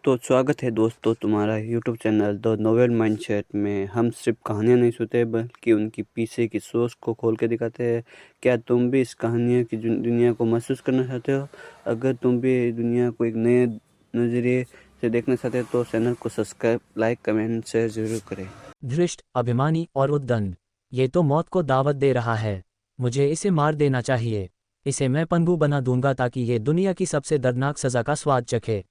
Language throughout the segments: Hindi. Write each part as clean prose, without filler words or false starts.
तो स्वागत है दोस्तों तुम्हारा YouTube channel the novel mindset में। हम सिर्फ कहानियाँ नहीं सुनते बल्कि उनकी पीछे की सोच को खोल के दिखाते हैं। क्या तुम भी इस कहानियों की दुनिया को महसूस करना चाहते हो? अगर तुम भी दुनिया को एक नए नज़रिए से देखना चाहते हो तो चैनल को सब्सक्राइब, लाइक, कमेंट, शेयर जरूर करें। धृष्ट, अभिमानी और उद्दंड। ये तो मौत को दावत दे रहा है। मुझे इसे मार देना चाहिए। इसे मैं पंगु बना दूंगा ताकि ये दुनिया की सबसे दर्दनाक सजा का स्वाद चखे।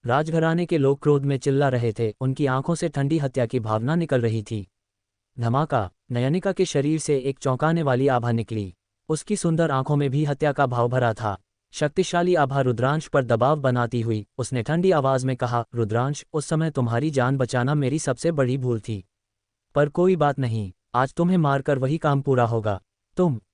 राजघराने के लोग क्रोध में चिल्ला रहे थे, उनकी आंखों से ठंडी हत्या की भावना निकल रही थी। धमाका! नयनिका के शरीर से एक चौंकाने वाली आभा निकली। उसकी सुंदर आंखों में भी हत्या का भाव भरा था। शक्तिशाली आभा रुद्रांश पर दबाव बनाती हुई उसने ठंडी आवाज में कहा, रुद्रांश, उस समय तुम्हारी जान बचाना मेरी सबसे बड़ी भूल थी। पर कोई बात नहीं, आज तुम्हें मारकर वही काम पूरा होगा।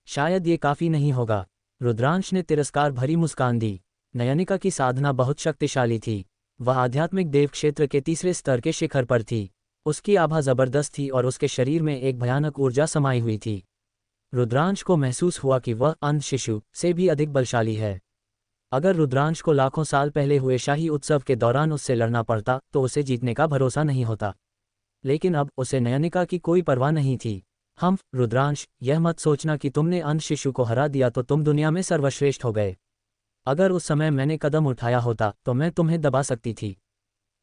शायद ये काफी नहीं होगा। रुद्रांश ने तिरस्कार भरी मुस्कान दी। नयनिका की साधना बहुत शक्तिशाली थी। वह आध्यात्मिक देव क्षेत्र के तीसरे स्तर के शिखर पर थी। उसकी आभा जबरदस्त थी और उसके शरीर में एक भयानक ऊर्जा समाई हुई थी। रुद्रांश को महसूस हुआ कि वह अंध शिशु से भी अधिक बलशाली है। अगर रुद्रांश को लाखों साल पहले हुए शाही उत्सव के दौरान उससे लड़ना पड़ता तो उसे जीतने का भरोसा नहीं होता। लेकिन अब उसे नयनिका की कोई परवाह नहीं थी। रुद्रांश, यह मत सोचना कि तुमने अंध शिशु को हरा दिया तो तुम दुनिया में सर्वश्रेष्ठ हो गए। अगर उस समय मैंने कदम उठाया होता तो मैं तुम्हें दबा सकती थी।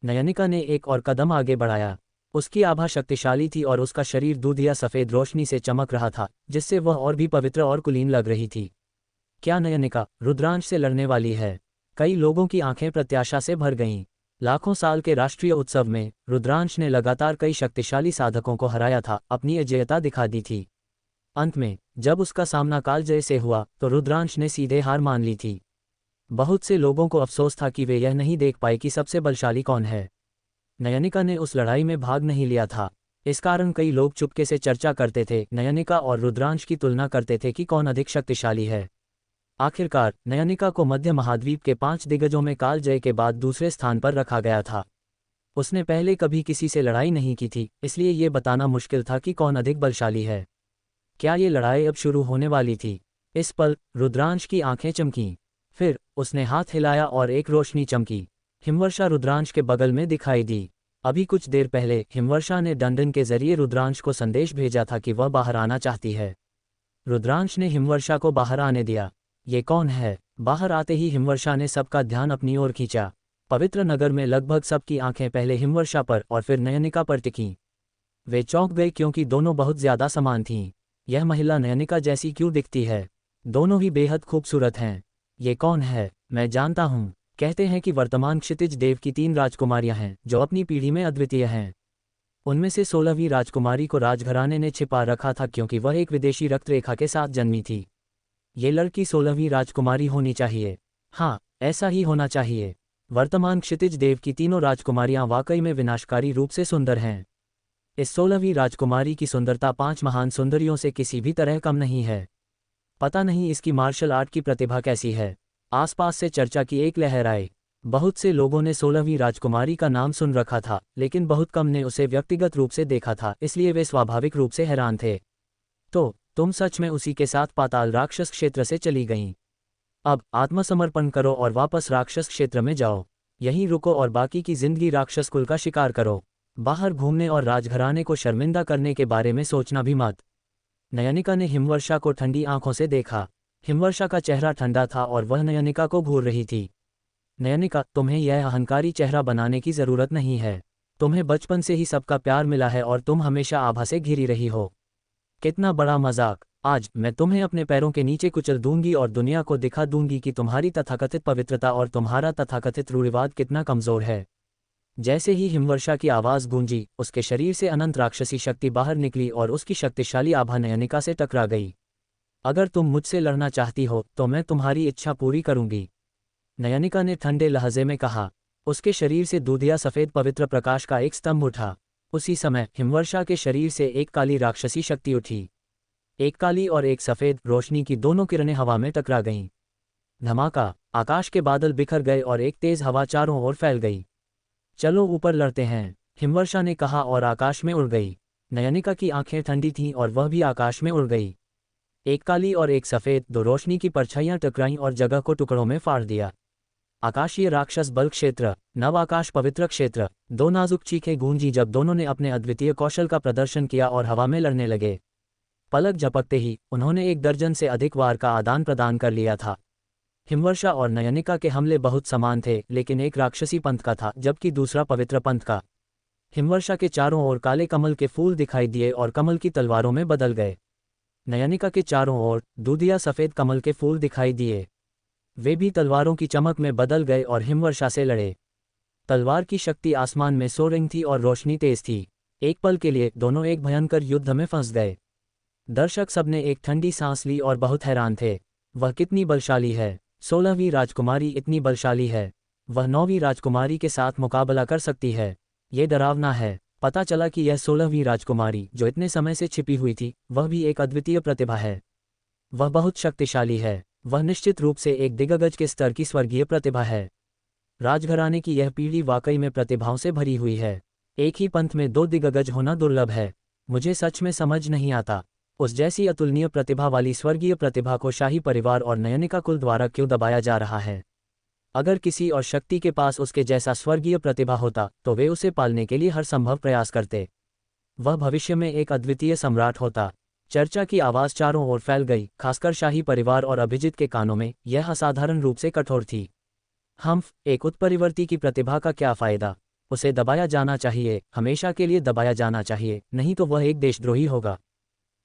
नयनिका ने एक और कदम आगे बढ़ाया। उसकी आभा शक्तिशाली थी और उसका शरीर दूध या सफ़ेद रोशनी से चमक रहा था, जिससे वह और भी पवित्र और कुलीन लग रही थी। क्या नयनिका रुद्रांश से लड़ने वाली है? कई लोगों की आंखें प्रत्याशा से भर गईं। लाखों साल के राष्ट्रीय उत्सव में रुद्रांश ने लगातार कई शक्तिशाली साधकों को हराया था, अपनी अजेयता दिखा दी थी। अंत में जब उसका सामना कालजय से हुआ तो रुद्रांश ने सीधे हार मान ली थी। बहुत से लोगों को अफसोस था कि वे यह नहीं देख पाए कि सबसे बलशाली कौन है। नयनिका ने उस लड़ाई में भाग नहीं लिया था। इस कारण कई लोग चुपके से चर्चा करते थे, नयनिका और रुद्रांश की तुलना करते थे कि कौन अधिक शक्तिशाली है। आखिरकार नयनिका को मध्य महाद्वीप के 5 दिग्गजों में कालजय के बाद दूसरे स्थान पर रखा गया था। उसने पहले कभी किसी से लड़ाई नहीं की थी, इसलिए ये बताना मुश्किल था कि कौन अधिक बलशाली है। क्या ये लड़ाई अब शुरू होने वाली थी? इस पल रुद्रांश की आंखें चमकीं। फिर उसने हाथ हिलाया और एक रोशनी चमकी। हिमवर्षा रुद्रांश के बगल में दिखाई दी। अभी कुछ देर पहले हिमवर्षा ने डंडन के जरिए रुद्रांश को संदेश भेजा था कि वह बाहर आना चाहती है। रुद्रांश ने हिमवर्षा को बाहर आने दिया। ये कौन है? बाहर आते ही हिमवर्षा ने सबका ध्यान अपनी ओर खींचा। पवित्र नगर में लगभग सबकी आंखें पहले हिमवर्षा पर और फिर नयनिका पर टिकीं। वे चौंक गए क्योंकि दोनों बहुत ज्यादा समान थीं। यह महिला नयनिका जैसी क्यों दिखती है? दोनों ही बेहद खूबसूरत हैं। ये कौन है? मैं जानता हूँ। कहते हैं कि वर्तमान क्षितिज देव की 3 राजकुमारियां हैं जो अपनी पीढ़ी में अद्वितीय हैं। उनमें से 16वीं राजकुमारी को राजघराने ने छिपा रखा था क्योंकि वह एक विदेशी रक्तरेखा के साथ जन्मी थी। ये लड़की 16वीं राजकुमारी होनी चाहिए। हाँ, ऐसा ही होना चाहिए। वर्तमान क्षितिज देव की तीनों राजकुमारियां वाकई में विनाशकारी रूप से सुंदर हैं। इस 16वीं राजकुमारी की सुंदरता 5 महान सुंदरियों से किसी भी तरह कम नहीं है। पता नहीं इसकी मार्शल आर्ट की प्रतिभा कैसी है। आसपास से चर्चा की एक लहर आई। बहुत से लोगों ने 16वीं राजकुमारी का नाम सुन रखा था, लेकिन बहुत कम ने उसे व्यक्तिगत रूप से देखा था, इसलिए वे स्वाभाविक रूप से हैरान थे। तो तुम सच में उसी के साथ पाताल राक्षस क्षेत्र से चली गईं? अब आत्मसमर्पण करो और वापस राक्षस क्षेत्र में जाओ। यहीं रुको और बाकी की जिंदगी राक्षस कुल का शिकार करो। बाहर घूमने और राजघराने को शर्मिंदा करने के बारे में सोचना भी मत। नयनिका ने हिमवर्षा को ठंडी आंखों से देखा। हिमवर्षा का चेहरा ठंडा था और वह नयनिका को घूर रही थी। नयनिका, तुम्हें यह अहंकारी चेहरा बनाने की जरूरत नहीं है। तुम्हें बचपन से ही सबका प्यार मिला है और तुम हमेशा आभा से घिरी रही हो। कितना बड़ा मजाक! आज मैं तुम्हें अपने पैरों के नीचे कुचल दूंगी और दुनिया को दिखा दूंगी कि तुम्हारी तथाकथित पवित्रता और तुम्हारा तथाकथित रूढ़िवाद कितना कमजोर है। जैसे ही हिमवर्षा की आवाज गूंजी, उसके शरीर से अनंत राक्षसी शक्ति बाहर निकली और उसकी शक्तिशाली आभा नयनिका से टकरा गई। अगर तुम मुझसे लड़ना चाहती हो तो मैं तुम्हारी इच्छा पूरी करूंगी, नयनिका ने ठंडे लहजे में कहा। उसके शरीर से दूधिया सफेद पवित्र प्रकाश का एक स्तंभ उठा। उसी समय हिमवर्षा के शरीर से एक काली राक्षसी शक्ति उठी। एक काली और एक सफेद रोशनी की दोनों किरणें हवा में टकरा गईं। धमाका! आकाश के बादल बिखर गए और एक तेज हवा चारों ओर फैल गई। चलो ऊपर लड़ते हैं, हिमवर्षा ने कहा और आकाश में उड़ गई। नयनिका की आंखें ठंडी थीं और वह भी आकाश में उड़ गई। एक काली और एक सफेद, दो रोशनी की परछाइयां टकराईं और जगह को टुकड़ों में फाड़ दिया। आकाशीय राक्षस बल क्षेत्र, नव आकाश पवित्र क्षेत्र। दो नाजुक चीखें गूंजी जब दोनों ने अपने अद्वितीय कौशल का प्रदर्शन किया और हवा में लड़ने लगे। पलक झपकते ही उन्होंने 1 दर्जन से अधिक वार का आदान प्रदान कर लिया था। हिमवर्षा और नयनिका के हमले बहुत समान थे, लेकिन एक राक्षसी पंथ का था जबकि दूसरा पवित्र पंथ का। हिमवर्षा के चारों ओर काले कमल के फूल दिखाई दिए और कमल की तलवारों में बदल गए। नयनिका के चारों ओर दूधिया सफ़ेद कमल के फूल दिखाई दिए, वे भी तलवारों की चमक में बदल गए और हिमवर्षा से लड़े। तलवार की शक्ति आसमान में सो रही थी और रोशनी तेज थी। एक पल के लिए दोनों एक भयंकर युद्ध में फंस गए। दर्शक सबने एक ठंडी सांस ली और बहुत हैरान थे। वह कितनी बलशाली है! 16वीं राजकुमारी इतनी बलशाली है। वह 9वीं राजकुमारी के साथ मुकाबला कर सकती है। ये डरावना है। पता चला कि यह 16वीं राजकुमारी जो इतने समय से छिपी हुई थी, वह भी एक अद्वितीय प्रतिभा है। वह बहुत शक्तिशाली है। वह निश्चित रूप से एक दिग्गज के स्तर की स्वर्गीय प्रतिभा है। राजघराने की यह पीढ़ी वाकई में प्रतिभाओं से भरी हुई है। एक ही पंथ में 2 दिग्गज होना दुर्लभ है। मुझे सच में समझ नहीं आता, उस जैसी अतुलनीय प्रतिभा वाली स्वर्गीय प्रतिभा को शाही परिवार और नयनिका कुल द्वारा क्यों दबाया जा रहा है। अगर किसी और शक्ति के पास उसके जैसा स्वर्गीय प्रतिभा होता तो वे उसे पालने के लिए हर संभव प्रयास करते। वह भविष्य में एक अद्वितीय सम्राट होता। चर्चा की आवाज़ चारों ओर फैल गई, खासकर शाही परिवार और अभिजीत के कानों में। यह असाधारण रूप से कठोर थी। एक उत्परिवर्ती की प्रतिभा का क्या फ़ायदा? उसे दबाया जाना चाहिए, हमेशा के लिए दबाया जाना चाहिए, नहीं तो वह एक देशद्रोही होगा।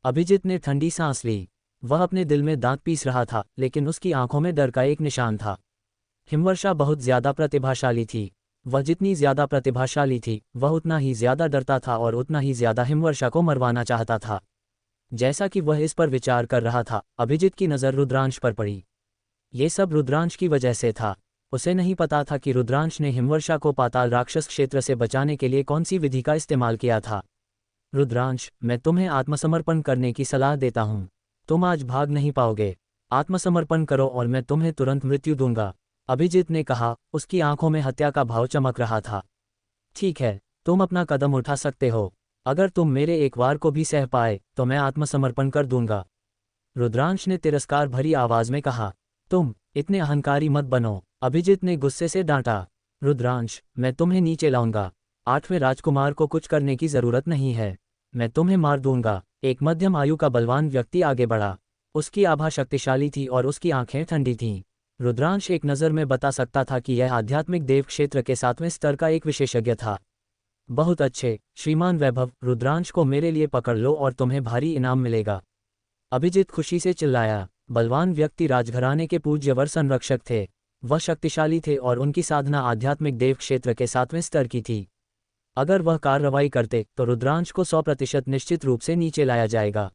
अभिजीत ने ठंडी सांस ली। वह अपने दिल में दांत पीस रहा था, लेकिन उसकी आंखों में डर का एक निशान था। हिमवर्षा बहुत ज्यादा प्रतिभाशाली थी। वह जितनी ज्यादा प्रतिभाशाली थी, वह उतना ही ज्यादा डरता था और उतना ही ज्यादा हिमवर्षा को मरवाना चाहता था। जैसा कि वह इस पर विचार कर रहा था, अभिजीत की नज़र रुद्रांश पर पड़ी। ये सब रुद्रांश की वजह से था। उसे नहीं पता था कि रुद्रांश ने हिमवर्षा को पाताल राक्षस क्षेत्र से बचाने के लिए कौन सी विधि का इस्तेमाल किया था। रुद्रांश, मैं तुम्हें आत्मसमर्पण करने की सलाह देता हूँ। तुम आज भाग नहीं पाओगे। आत्मसमर्पण करो और मैं तुम्हें तुरंत मृत्यु दूंगा, अभिजीत ने कहा। उसकी आंखों में हत्या का भाव चमक रहा था। ठीक है, तुम अपना कदम उठा सकते हो। अगर तुम मेरे एक वार को भी सह पाए तो मैं आत्मसमर्पण कर दूंगा, रुद्रांश ने तिरस्कार भरी आवाज में कहा। तुम इतने अहंकारी मत बनो, अभिजीत ने गुस्से से डांटा। रुद्रांश, मैं तुम्हें नीचे लाऊंगा। 8वें राजकुमार को कुछ करने की जरूरत नहीं है, मैं तुम्हें मार दूंगा। एक मध्यम आयु का बलवान व्यक्ति आगे बढ़ा। उसकी आभा शक्तिशाली थी और उसकी आंखें ठंडी थीं। रुद्रांश एक नज़र में बता सकता था कि यह आध्यात्मिक देव क्षेत्र के 7वें स्तर का एक विशेषज्ञ था। बहुत अच्छे श्रीमान वैभव, रुद्रांश को मेरे लिए पकड़ लो और तुम्हें भारी इनाम मिलेगा, अभिजीत खुशी से चिल्लाया। बलवान व्यक्ति राजघराने के पूज्यवर संरक्षक थे। वह शक्तिशाली थे और उनकी साधना आध्यात्मिक देव क्षेत्र के 7वें स्तर की थी। अगर वह कार्रवाई करते तो रुद्रांश को 100% निश्चित रूप से नीचे लाया जाएगा।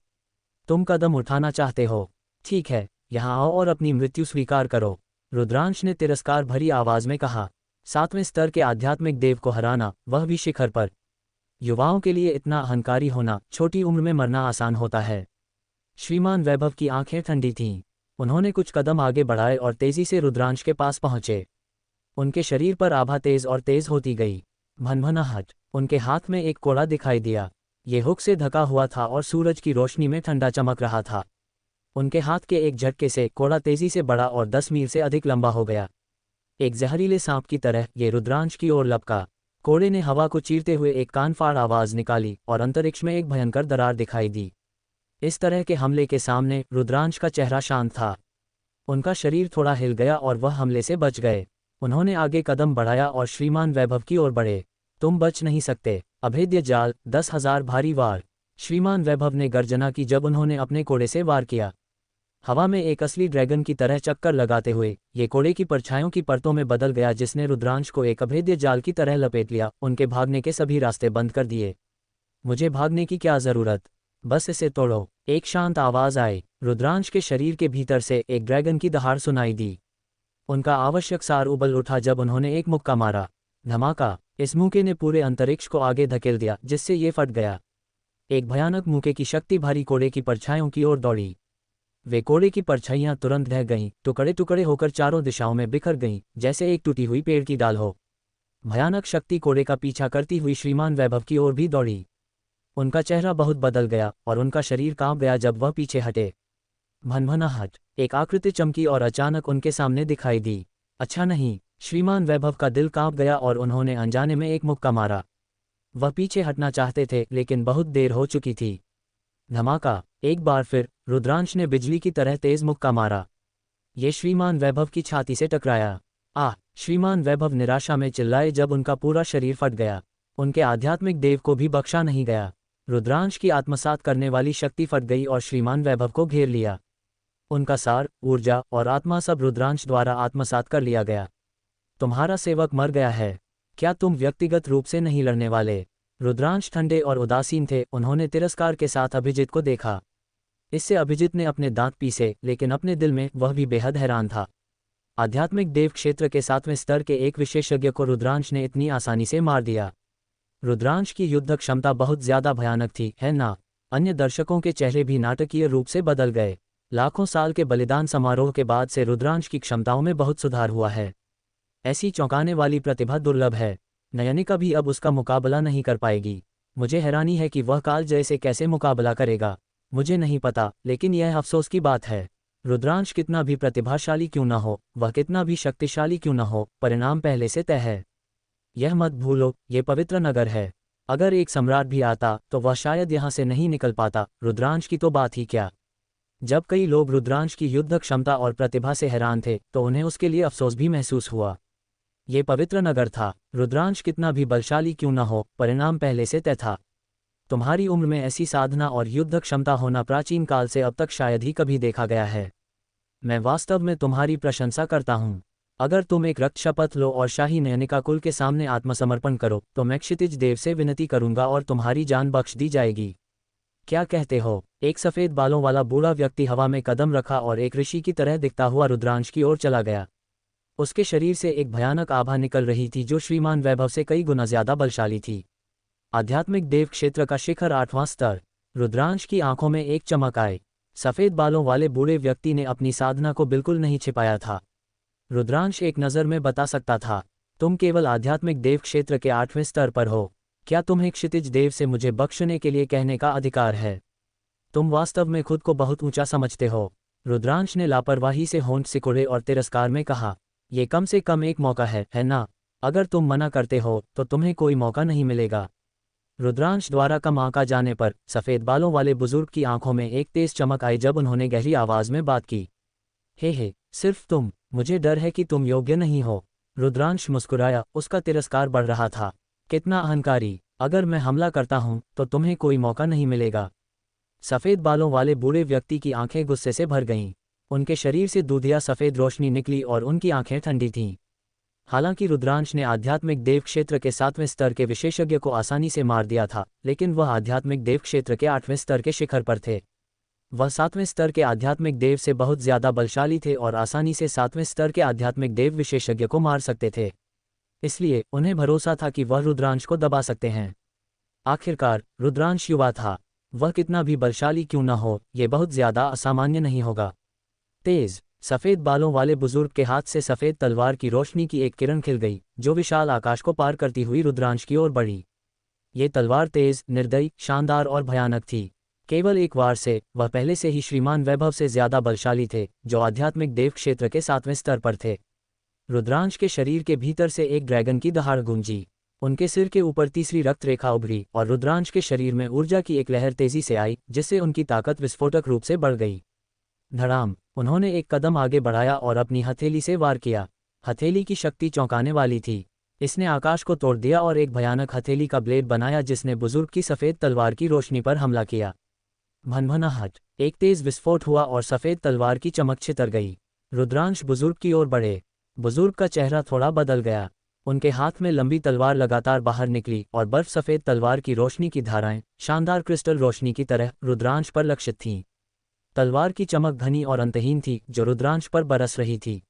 तुम कदम उठाना चाहते हो? ठीक है, यहाँ आओ और अपनी मृत्यु स्वीकार करो, रुद्रांश ने तिरस्कार भरी आवाज में कहा। 7वें स्तर के आध्यात्मिक देव को हराना, वह भी शिखर पर। युवाओं के लिए इतना अहंकारी होना, छोटी उम्र में मरना आसान होता है। श्रीमान वैभव की आंखें ठंडी थीं। उन्होंने कुछ कदम आगे बढ़ाए और तेजी से रुद्रांश के पास पहुंचे। उनके शरीर पर आभा तेज और तेज होती गई। भनभनाहट। उनके हाथ में एक कोड़ा दिखाई दिया। ये हुक से ढका हुआ था और सूरज की रोशनी में ठंडा चमक रहा था। उनके हाथ के एक झटके से कोड़ा तेजी से बढ़ा और 10 मील से अधिक लंबा हो गया। एक जहरीले सांप की तरह ये रुद्रांश की ओर लपका। कोड़े ने हवा को चीरते हुए एक कानफाड़ आवाज निकाली और अंतरिक्ष में एक भयंकर दरार दिखाई दी। इस तरह के हमले के सामने रुद्रांश का चेहरा शांत था। उनका शरीर थोड़ा हिल गया और वह हमले से बच गए। उन्होंने आगे कदम बढ़ाया और श्रीमान वैभव की ओर बढ़े। तुम बच नहीं सकते, अभेद्य जाल, 10,000 भारी वार, श्रीमान वैभव ने गर्जना की जब उन्होंने अपने कोड़े से वार किया। हवा में एक असली ड्रैगन की तरह चक्कर लगाते हुए ये कोड़े की परछाइयों की परतों में बदल गया, जिसने रुद्रांश को एक अभेद्य जाल की तरह लपेट लिया। उनके भागने के सभी रास्ते बंद कर दिए। मुझे भागने की क्या जरूरत, बस इसे तोड़ो, एक शांत आवाज आई। रुद्रांश के शरीर के भीतर से एक ड्रैगन की दहाड़ सुनाई दी। उनका आवश्यक सार उबल उठा जब उन्होंने एक मुक्का मारा। धमाका। इस मुक्के ने पूरे अंतरिक्ष को आगे धकेल दिया, जिससे ये फट गया। एक भयानक मुक्के की शक्ति भारी कोड़े की परछाइयों की ओर दौड़ी। वे कोड़े की परछाइयां तुरंत ढह गईं, टुकड़े टुकड़े होकर चारों दिशाओं में बिखर गईं, जैसे एक टूटी हुई पेड़ की डाल हो। भयानक शक्ति कोड़े का पीछा करती हुई श्रीमान वैभव की ओर भी दौड़ी। उनका चेहरा बहुत बदल गया और उनका शरीर कांप गया जब वह पीछे हटे। भनभनाहट। एक आकृति चमकी और अचानक उनके सामने दिखाई दी। अच्छा नहीं, श्रीमान वैभव का दिल कांप गया और उन्होंने अनजाने में एक मुक्का मारा। वह पीछे हटना चाहते थे लेकिन बहुत देर हो चुकी थी। धमाका! एक बार फिर रुद्रांश ने बिजली की तरह तेज मुक्का मारा। ये श्रीमान वैभव की छाती से टकराया। आह! श्रीमान वैभव निराशा में चिल्लाए जब उनका पूरा शरीर फट गया। उनके आध्यात्मिक देव को भी बख्शा नहीं गया। रुद्रांश की आत्मसात करने वाली शक्ति फट गई और श्रीमान वैभव को घेर लिया। उनका सार, ऊर्जा और आत्मा सब रुद्रांश द्वारा आत्मसात कर लिया गया। तुम्हारा सेवक मर गया है। क्या तुम व्यक्तिगत रूप से नहीं लड़ने वाले? रुद्रांश ठंडे और उदासीन थे। उन्होंने तिरस्कार के साथ अभिजीत को देखा। इससे अभिजीत ने अपने दांत पीसे, लेकिन अपने दिल में वह भी बेहद हैरान था। आध्यात्मिक देव क्षेत्र के 7वें स्तर के एक विशेषज्ञ को रुद्रांश ने इतनी आसानी से मार दिया। रुद्रांश की युद्ध क्षमता बहुत ज्यादा भयानक थी, है ना? अन्य दर्शकों के चेहरे भी नाटकीय रूप से बदल गए। लाखों साल के बलिदान समारोह के बाद से रुद्रांश की क्षमताओं में बहुत सुधार हुआ है। ऐसी चौंकाने वाली प्रतिभा दुर्लभ है। नयनिका भी अब उसका मुकाबला नहीं कर पाएगी। मुझे हैरानी है कि वह कालजय से कैसे मुकाबला करेगा। मुझे नहीं पता, लेकिन यह अफसोस की बात है। रुद्रांश कितना भी प्रतिभाशाली क्यों न हो, वह कितना भी शक्तिशाली क्यों न हो, परिणाम पहले से तय है। यह मत भूलो, ये पवित्र नगर है। अगर एक सम्राट भी आता तो वह शायद यहाँ से नहीं निकल पाता। रुद्रांश की तो बात ही क्या। जब कई लोग रुद्रांश की युद्ध क्षमता और प्रतिभा से हैरान थे तो उन्हें उसके लिए अफसोस भी महसूस हुआ। ये पवित्र नगर था। रुद्रांश कितना भी बलशाली क्यों न हो, परिणाम पहले से तय था। तुम्हारी उम्र में ऐसी साधना और युद्ध क्षमता होना प्राचीन काल से अब तक शायद ही कभी देखा गया है। मैं वास्तव में तुम्हारी प्रशंसा करता हूँ। अगर तुम एक रक्त शपथ लो और शाही नयनिका कुल के सामने आत्मसमर्पण करो तो मैं क्षितिज देव से विनती करूंगा और तुम्हारी जान बख्श दी जाएगी। क्या कहते हो? एक सफेद बालों वाला बूढ़ा व्यक्ति हवा में कदम रखा और एक ऋषि की तरह दिखता हुआ रुद्रांश की ओर चला गया। उसके शरीर से एक भयानक आभा निकल रही थी जो श्रीमान वैभव से कई गुना ज्यादा बलशाली थी। आध्यात्मिक देव क्षेत्र का शिखर 8वां स्तर। रुद्रांश की आंखों में एक चमक आई। सफेद बालों वाले बूढ़े व्यक्ति ने अपनी साधना को बिल्कुल नहीं छिपाया था। रुद्रांश एक नज़र में बता सकता था, तुम केवल आध्यात्मिक देव क्षेत्र के 8वें स्तर पर हो। क्या तुम्हें क्षितिज देव से मुझे बख्शने के लिए कहने का अधिकार है? तुम वास्तव में खुद को बहुत ऊंचा समझते हो। रुद्रांश ने लापरवाही से होंठ सिकुड़े और तिरस्कार में कहा, ये कम से कम एक मौका है ना? अगर तुम मना करते हो तो तुम्हें कोई मौका नहीं मिलेगा। रुद्रांश द्वारा कम आंका जाने पर सफेद बालों वाले बुजुर्ग की आंखों में एक तेज चमक आई जब उन्होंने गहरी आवाज में बात की। हे, सिर्फ तुम। मुझे डर है कि तुम योग्य नहीं हो। रुद्रांश मुस्कुराया, उसका तिरस्कार बढ़ रहा था। कितना अहंकारी। अगर मैं हमला करता हूं तो तुम्हें कोई मौका नहीं मिलेगा। सफेद बालों वाले बूढ़े व्यक्ति की आंखें गुस्से से भर गईं। उनके शरीर से दूधिया सफेद रोशनी निकली और उनकी आंखें ठंडी थीं। हालांकि रुद्रांश ने आध्यात्मिक देव क्षेत्र के 7वें स्तर के विशेषज्ञ को आसानी से मार दिया था, लेकिन वह आध्यात्मिक देव क्षेत्र के 8वें स्तर के शिखर पर थे। वह 7वें स्तर के आध्यात्मिक देव से बहुत ज्यादा बलशाली थे और आसानी से 7वें स्तर के आध्यात्मिक देव विशेषज्ञ को मार सकते थे। इसलिए उन्हें भरोसा था कि वह रुद्रांश को दबा सकते हैं। आखिरकार रुद्रांश युवा था। वह कितना भी बलशाली क्यों न हो, यह बहुत ज्यादा असामान्य नहीं होगा। तेज सफेद बालों वाले बुजुर्ग के हाथ से सफेद तलवार की रोशनी की एक किरण खिल गई जो विशाल आकाश को पार करती हुई रुद्रांश की ओर बढ़ी। ये तलवार तेज, निर्दयी, शानदार और भयानक थी। केवल एक वार से वह पहले से ही श्रीमान वैभव से ज्यादा बलशाली थे, जो आध्यात्मिक देव क्षेत्र के 7वें स्तर पर थे। रुद्रांश के शरीर के भीतर से एक ड्रैगन की दहाड़ गूंजी। उनके सिर के ऊपर तीसरी रक्त रेखा उभरी और रुद्रांश के शरीर में ऊर्जा की एक लहर तेजी से आई, जिससे उनकी ताकत विस्फोटक रूप से बढ़ गई। धड़ाम! उन्होंने एक कदम आगे बढ़ाया और अपनी हथेली से वार किया। हथेली की शक्ति चौंकाने वाली थी। इसने आकाश को तोड़ दिया और एक भयानक हथेली का ब्लेड बनाया जिसने बुजुर्ग की सफेद तलवार की रोशनी पर हमला किया। भनभनाहट! एक तेज विस्फोट हुआ और सफेद तलवार की चमक छितर गई। रुद्रांश बुजुर्ग की ओर बढ़े। बुजुर्ग का चेहरा थोड़ा बदल गया। उनके हाथ में लंबी तलवार लगातार बाहर निकली और बर्फ सफेद तलवार की रोशनी की धाराएं शानदार क्रिस्टल रोशनी की तरह रुद्रांश पर लक्षित थीं। तलवार की चमक घनी और अंतहीन थी जो रुद्रांश पर बरस रही थी।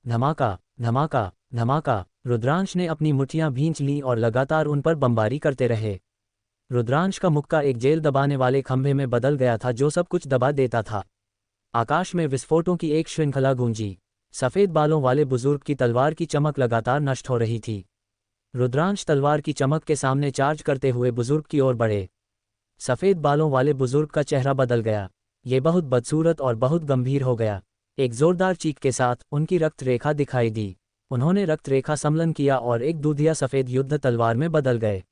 धमाका, धमाका, धमाका! रुद्रांश ने अपनी मुट्ठियां भींच लीं और लगातार उन पर बमबारी करते रहे। रुद्रांश का मुक्का एक जेल दबाने वाले खंभे में बदल गया था जो सब कुछ दबा देता था। आकाश में विस्फोटों की एक श्रृंखला गूंजी। सफेद बालों वाले बुजुर्ग की तलवार की चमक लगातार नष्ट हो रही थी। रुद्रांश तलवार की चमक के सामने चार्ज करते हुए बुजुर्ग की ओर बढ़े। सफेद बालों वाले बुजुर्ग का चेहरा बदल गया। ये बहुत बदसूरत और बहुत गंभीर हो गया। एक जोरदार चीख के साथ उनकी रक्त रेखा दिखाई दी। उन्होंने रक्त रेखा सम्लन किया और एक दूधिया सफ़ेद युद्ध तलवार में बदल गए।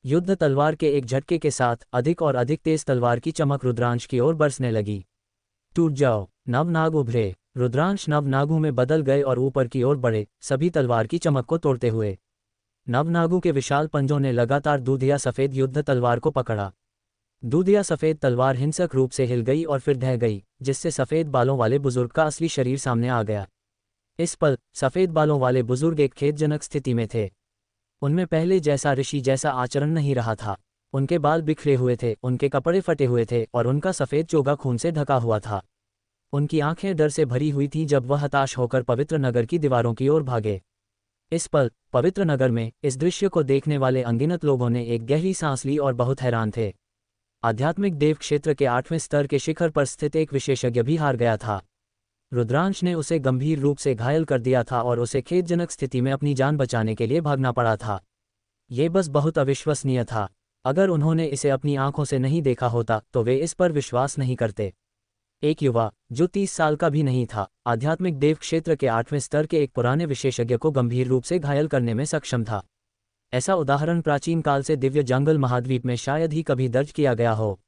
युद्ध तलवार के एक झटके के साथ अधिक और अधिक तेज तलवार की चमक रुद्रांश की ओर बरसने लगी। टूट जाओ, नवनाग उभरे। रुद्रांश नवनागों में बदल गए और ऊपर की ओर बढ़े, सभी तलवार की चमक को तोड़ते हुए। नवनागों के विशाल पंजों ने लगातार दूधिया सफ़ेद युद्ध तलवार को पकड़ा। दूधिया सफ़ेद तलवार हिंसक रूप से हिल गई और फिर ढह गई, जिससे सफ़ेद बालों वाले बुजुर्ग का असली शरीर सामने आ गया। इस पल सफ़ेद बालों वाले बुजुर्ग एक खेदजनक स्थिति में थे। उनमें पहले जैसा ऋषि जैसा आचरण नहीं रहा था। उनके बाल बिखरे हुए थे, उनके कपड़े फटे हुए थे और उनका सफ़ेद चोगा खून से ढका हुआ था। उनकी आंखें डर से भरी हुई थीं जब वह हताश होकर पवित्र नगर की दीवारों की ओर भागे। इस पल पवित्र नगर में इस दृश्य को देखने वाले अनगिनत लोगों ने एक गहरी सांस ली और बहुत हैरान थे। आध्यात्मिक देव क्षेत्र के 8वें स्तर के शिखर पर स्थित एक विशेषज्ञ भी हार गया था। रुद्रांश ने उसे गंभीर रूप से घायल कर दिया था और उसे खेदजनक स्थिति में अपनी जान बचाने के लिए भागना पड़ा था। ये बस बहुत अविश्वसनीय था। अगर उन्होंने इसे अपनी आंखों से नहीं देखा होता तो वे इस पर विश्वास नहीं करते। एक युवा जो 30 साल का भी नहीं था, आध्यात्मिक देव क्षेत्र के 8वें स्तर के एक पुराने विशेषज्ञ को गंभीर रूप से घायल करने में सक्षम था। ऐसा उदाहरण प्राचीन काल से दिव्य जंगल महाद्वीप में शायद ही कभी दर्ज किया गया हो।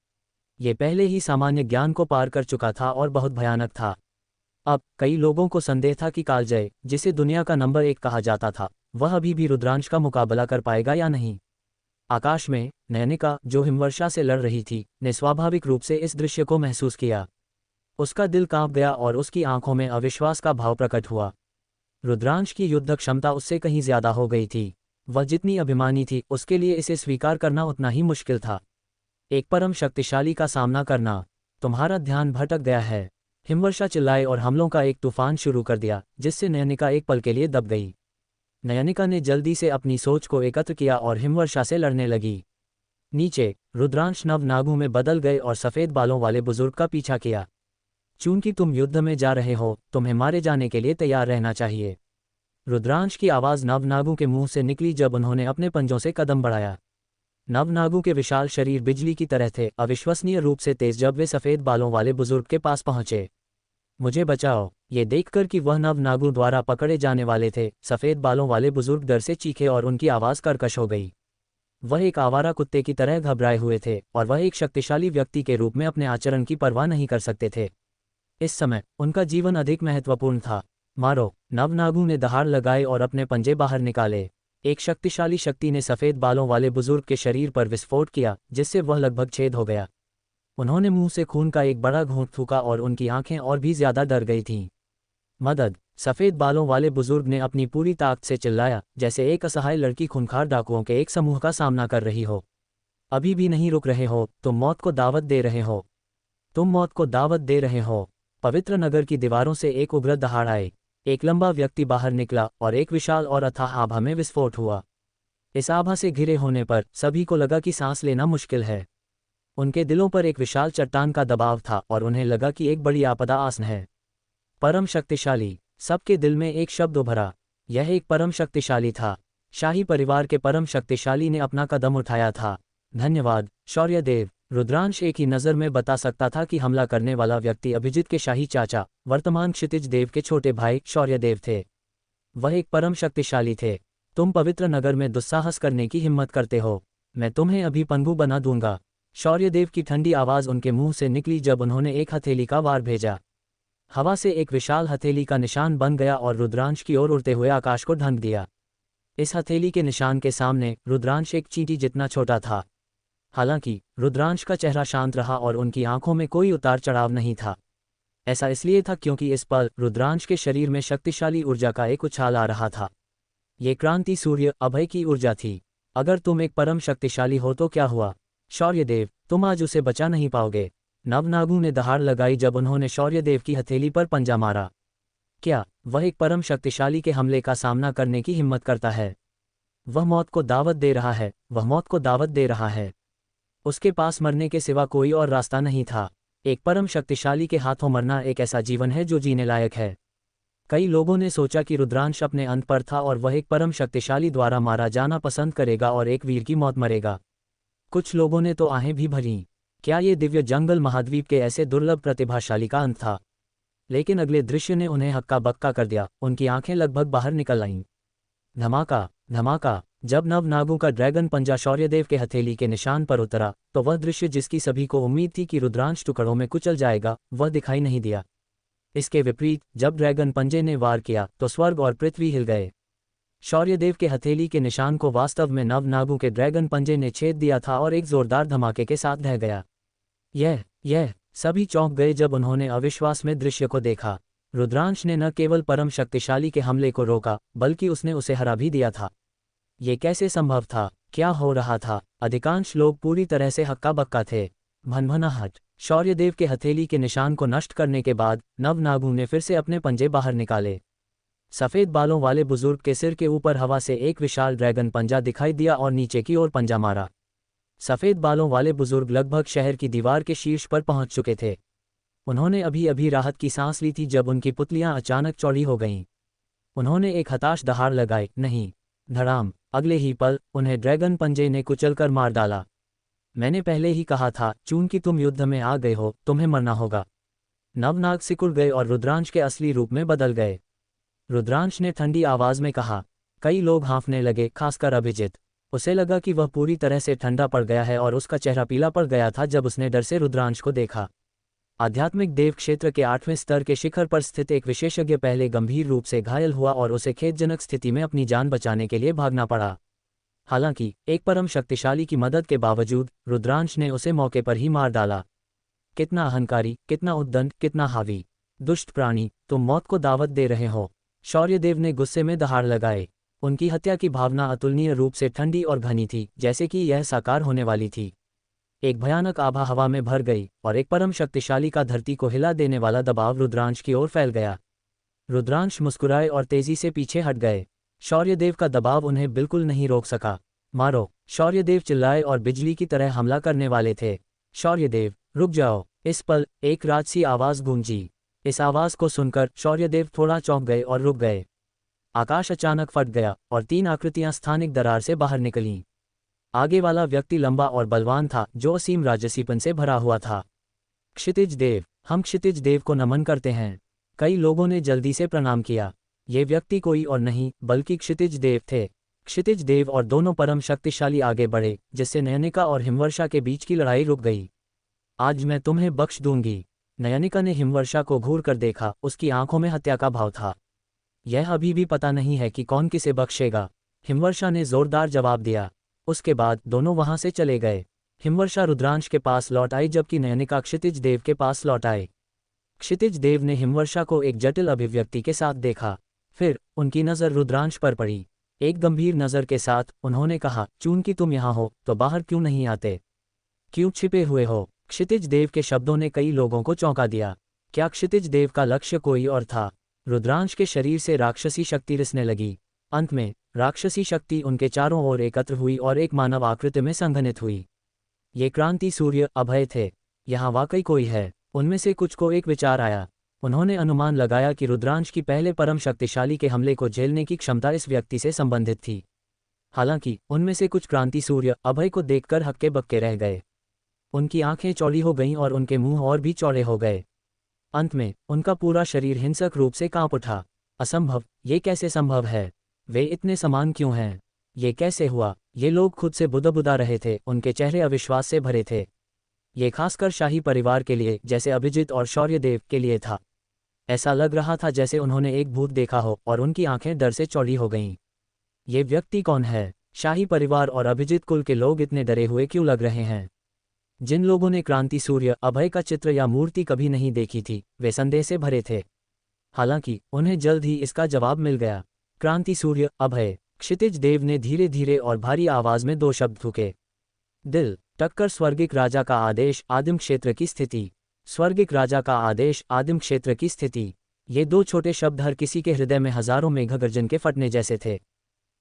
ये पहले ही सामान्य ज्ञान को पार कर चुका था और बहुत भयानक था। अब कई लोगों को संदेह था कि कालजय, जिसे दुनिया का नंबर 1 कहा जाता था, वह अभी भी रुद्रांश का मुकाबला कर पाएगा या नहीं। आकाश में नयनिका, जो हिमवर्षा से लड़ रही थी, ने स्वाभाविक रूप से इस दृश्य को महसूस किया। उसका दिल कांप गया और उसकी आंखों में अविश्वास का भाव प्रकट हुआ। रुद्रांश की युद्ध क्षमता उससे कहीं ज्यादा हो गई थी। वह जितनी अभिमानी थी, उसके लिए इसे स्वीकार करना उतना ही मुश्किल था। एक परम शक्तिशाली का सामना करना। तुम्हारा ध्यान भटक गया है। हिमवर्षा चिल्लाए और हमलों का एक तूफान शुरू कर दिया, जिससे नयनिका एक पल के लिए दब गई। नयनिका ने जल्दी से अपनी सोच को एकत्र किया और हिमवर्षा से लड़ने लगी। नीचे रुद्रांश नवनागों में बदल गए और सफ़ेद बालों वाले बुजुर्ग का पीछा किया। चूंकि तुम युद्ध में जा रहे हो, तुम्हें मारे जाने के लिए तैयार रहना चाहिए। रुद्रांश की आवाज़ नवनागों के मुंह से निकली जब उन्होंने अपने पंजों से कदम बढ़ाया। नवनागों के विशाल शरीर बिजली की तरह थे, अविश्वसनीय रूप से तेज जब वे सफ़ेद बालों वाले बुजुर्ग के पास पहुंचे। मुझे बचाओ। ये देखकर कि वह नवनागों द्वारा पकड़े जाने वाले थे, सफ़ेद बालों वाले बुजुर्ग डर से चीखे और उनकी आवाज़ कर्कश हो गई। वह एक आवारा कुत्ते की तरह घबराए हुए थे और वह एक शक्तिशाली व्यक्ति के रूप में अपने आचरण की परवाह नहीं कर सकते थे। इस समय उनका जीवन अधिक महत्वपूर्ण था। मारो। नवनागों ने दहाड़ लगाए और अपने पंजे बाहर निकाले। एक शक्तिशाली शक्ति ने सफ़ेद बालों वाले बुजुर्ग के शरीर पर विस्फोट किया, जिससे वह लगभग छेद हो गया। उन्होंने मुंह से खून का एक बड़ा घूंट फूंका और उनकी आंखें और भी ज्यादा डर गई थीं। मदद। सफ़ेद बालों वाले बुजुर्ग ने अपनी पूरी ताकत से चिल्लाया, जैसे एक असहाय लड़की खूंखार डाकुओं के एक समूह का सामना कर रही हो। अभी भी नहीं रुक रहे हो, तुम मौत को दावत दे रहे हो। तुम मौत को दावत दे रहे हो। पवित्र नगर की दीवारों से एक उग्र दहाड़ आई। एक लंबा व्यक्ति बाहर निकला और एक विशाल और अथाह आभा में विस्फोट हुआ। इस आभा से घिरे होने पर सभी को लगा कि सांस लेना मुश्किल है। उनके दिलों पर एक विशाल चट्टान का दबाव था और उन्हें लगा कि एक बड़ी आपदा आसन है। परम शक्तिशाली। सबके दिल में एक शब्द उभरा। यह एक परम शक्तिशाली था। शाही परिवार के परम शक्तिशाली ने अपना कदम उठाया था। धन्यवाद शौर्यदेव। रुद्रांश एक ही नज़र में बता सकता था कि हमला करने वाला व्यक्ति अभिजीत के शाही चाचा, वर्तमान क्षितिज देव के छोटे भाई शौर्यदेव थे। वह एक परम शक्तिशाली थे। तुम पवित्र नगर में दुस्साहस करने की हिम्मत करते हो। मैं तुम्हें अभी पंगु बना दूंगा। शौर्यदेव की ठंडी आवाज़ उनके मुंह से निकली जब उन्होंने एक हथेली का वार भेजा। हवा से एक विशाल हथेली का निशान बन गया और रुद्रांश की ओर उड़ते हुए आकाश को ढंक दिया। इस हथेली के निशान के सामने रुद्रांश एक चींटी जितना छोटा था। हालांकि रुद्रांश का चेहरा शांत रहा और उनकी आंखों में कोई उतार चढ़ाव नहीं था। ऐसा इसलिए था क्योंकि इस पल रुद्रांश के शरीर में शक्तिशाली ऊर्जा का एक उछाल आ रहा था। ये क्रांति सूर्य अभय की ऊर्जा थी। अगर तुम एक परम शक्तिशाली हो तो क्या हुआ शौर्यदेव, तुम आज उसे बचा नहीं पाओगे। नवनागों ने दहाड़ लगाई जब उन्होंने शौर्यदेव की हथेली पर पंजा मारा। क्या वह एक परम शक्तिशाली के हमले का सामना करने की हिम्मत करता है? वह मौत को दावत दे रहा है। वह मौत को दावत दे रहा है। उसके पास मरने के सिवा कोई और रास्ता नहीं था। एक परम शक्तिशाली के हाथों मरना एक ऐसा जीवन है जो जीने लायक है। कई लोगों ने सोचा कि रुद्रांश अपने अंत पर था और वह एक परम शक्तिशाली द्वारा मारा जाना पसंद करेगा और एक वीर की मौत मरेगा। कुछ लोगों ने तो आहें भी भरीं। क्या ये दिव्य जंगल महाद्वीप के ऐसे दुर्लभ प्रतिभाशाली का अंत था? लेकिन अगले दृश्य ने उन्हें हक्का बक्का कर दिया, उनकी आंखें लगभग बाहर निकल आईं। धमाका धमाका। जब नव नागों का ड्रैगन पंजा शौर्यदेव के हथेली के निशान पर उतरा तो वह दृश्य जिसकी सभी को उम्मीद थी कि रुद्रांश टुकड़ों में कुचल जाएगा, वह दिखाई नहीं दिया। इसके विपरीत जब ड्रैगन पंजे ने वार किया तो स्वर्ग और पृथ्वी हिल गए। शौर्यदेव के हथेली के निशान को वास्तव में नव नागों के ड्रैगन पंजे ने छेद दिया था और एक जोरदार धमाके के साथ ढह गया। यह सभी चौंक गए जब उन्होंने अविश्वास में दृश्य को देखा। रुद्रांश ने न केवल परम शक्तिशाली के हमले को रोका, बल्कि उसने उसे हरा भी दिया था। ये कैसे संभव था? क्या हो रहा था? अधिकांश लोग पूरी तरह से हक्का बक्का थे। भनभनाहट। शौर्यदेव के हथेली के निशान को नष्ट करने के बाद नव नागों ने फिर से अपने पंजे बाहर निकाले। सफ़ेद बालों वाले बुजुर्ग के सिर के ऊपर हवा से एक विशाल ड्रैगन पंजा दिखाई दिया और नीचे की ओर पंजा मारा। सफ़ेद बालों वाले बुजुर्ग लगभग शहर की दीवार के शीर्ष पर पहुंच चुके थे। उन्होंने अभी अभी राहत की सांस ली थी जब उनकी पुतलियां अचानक चौड़ी हो गईं। उन्होंने एक हताश दहाड़ लगाई, नहीं। धड़ाम। अगले ही पल उन्हें ड्रैगन पंजे ने कुचलकर मार डाला। मैंने पहले ही कहा था, चूंकि तुम युद्ध में आ गए हो, तुम्हें मरना होगा। नवनाग सिकुड़ गए और रुद्रांश के असली रूप में बदल गए। रुद्रांश ने ठंडी आवाज में कहा। कई लोग हाँफने लगे, खासकर अभिजीत। उसे लगा कि वह पूरी तरह से ठंडा पड़ गया है और उसका चेहरा पीला पड़ गया था जब उसने डर से रुद्रांश को देखा। आध्यात्मिक देव क्षेत्र के 8वें स्तर के शिखर पर स्थित एक विशेषज्ञ पहले गंभीर रूप से घायल हुआ और उसे खेदजनक स्थिति में अपनी जान बचाने के लिए भागना पड़ा। हालांकि एक परम शक्तिशाली की मदद के बावजूद रुद्रांश ने उसे मौके पर ही मार डाला। कितना अहंकारी, कितना उद्दंड, कितना हावी। दुष्ट प्राणी, तुम मौत को दावत दे रहे हो। शौर्यदेव ने गुस्से में दहाड़ लगाए। उनकी हत्या की भावना अतुलनीय रूप से ठंडी और घनी थी, जैसे कि यह साकार होने वाली थी। एक भयानक आभा हवा में भर गई और एक परम शक्तिशाली का धरती को हिला देने वाला दबाव रुद्रांश की ओर फैल गया। रुद्रांश मुस्कुराए और तेजी से पीछे हट गए। शौर्यदेव का दबाव उन्हें बिल्कुल नहीं रोक सका। मारो! शौर्यदेव चिल्लाए और बिजली की तरह हमला करने वाले थे। शौर्यदेव, रुक जाओ! इस पल एक राजसी आवाज गूंजी। इस आवाज को सुनकर शौर्यदेव थोड़ा चौंक गए और रुक गए। आकाश अचानक फट गया और 3 आकृतियां स्थानिक दरार से बाहर निकलीं। आगे वाला व्यक्ति लंबा और बलवान था, जो असीम राजसीपन से भरा हुआ था। क्षितिज देव, हम क्षितिज देव को नमन करते हैं। कई लोगों ने जल्दी से प्रणाम किया। ये व्यक्ति कोई और नहीं बल्कि क्षितिज देव थे। क्षितिज देव और दोनों परम शक्तिशाली आगे बढ़े, जिससे नयनिका और हिमवर्षा के बीच की लड़ाई रुक गई। आज मैं तुम्हें बख्श दूंगी। नयनिका ने हिमवर्षा को घूर कर देखा, उसकी आंखों में हत्या का भाव था। यह अभी भी पता नहीं है कि कौन किसे बख्शेगा, हिमवर्षा ने जोरदार जवाब दिया। उसके बाद दोनों वहां से चले गए। हिमवर्षा रुद्रांश के पास लौट आई जबकि नयनिका क्षितिज देव के पास लौट आए। क्षितिज देव ने हिमवर्षा को एक जटिल अभिव्यक्ति के साथ देखा। फिर उनकी नज़र रुद्रांश पर पड़ी। एक गंभीर नज़र के साथ उन्होंने कहा, चूंकि तुम यहाँ हो तो बाहर क्यों नहीं आते? क्यों छिपे हुए हो? क्षितिज देव के शब्दों ने कई लोगों को चौंका दिया। क्या क्षितिज देव का लक्ष्य कोई और था? रुद्रांश के शरीर से राक्षसी शक्ति रिसने लगी। अंत में राक्षसी शक्ति उनके चारों ओर एकत्र हुई और एक मानव आकृति में संघनित हुई। ये क्रांति सूर्य अभय थे। यहाँ वाकई कोई है। उनमें से कुछ को एक विचार आया। उन्होंने अनुमान लगाया कि रुद्रांश की पहले परम शक्तिशाली के हमले को झेलने की क्षमता इस व्यक्ति से संबंधित थी। हालांकि उनमें से कुछ क्रांति सूर्य अभय को देखकर हक्के बक्के रह गए। उनकी आंखें चौड़ी हो गईं और उनके मुंह और भी चौड़े हो गए। अंत में उनका पूरा शरीर हिंसक रूप से कांप उठा। असंभव! ये कैसे संभव है? वे इतने समान क्यों हैं? ये कैसे हुआ? ये लोग खुद से बुदबुदा रहे थे, उनके चेहरे अविश्वास से भरे थे। ये खासकर शाही परिवार के लिए, जैसे अभिजीत और शौर्यदेव के लिए था। ऐसा लग रहा था जैसे उन्होंने एक भूत देखा हो और उनकी आंखें डर से चौड़ी हो गईं। ये व्यक्ति कौन है? शाही परिवार और अभिजीत कुल के लोग इतने डरे हुए क्यों लग रहे हैं? जिन लोगों ने क्रांति सूर्य अभय का चित्र या मूर्ति कभी नहीं देखी थी, वे संदेह से भरे थे। हालांकि उन्हें जल्द ही इसका जवाब मिल गया। क्रांति सूर्य अभय! क्षितिज देव ने धीरे धीरे और भारी आवाज में 2 शब्द फूके। दिल टक्कर स्वर्गिक राजा का आदेश, आदिम क्षेत्र की स्थिति। स्वर्गिक राजा का आदेश, आदिम क्षेत्र की स्थिति। ये 2 छोटे शब्द हर किसी के हृदय में हजारों मेघगर्जन के फटने जैसे थे।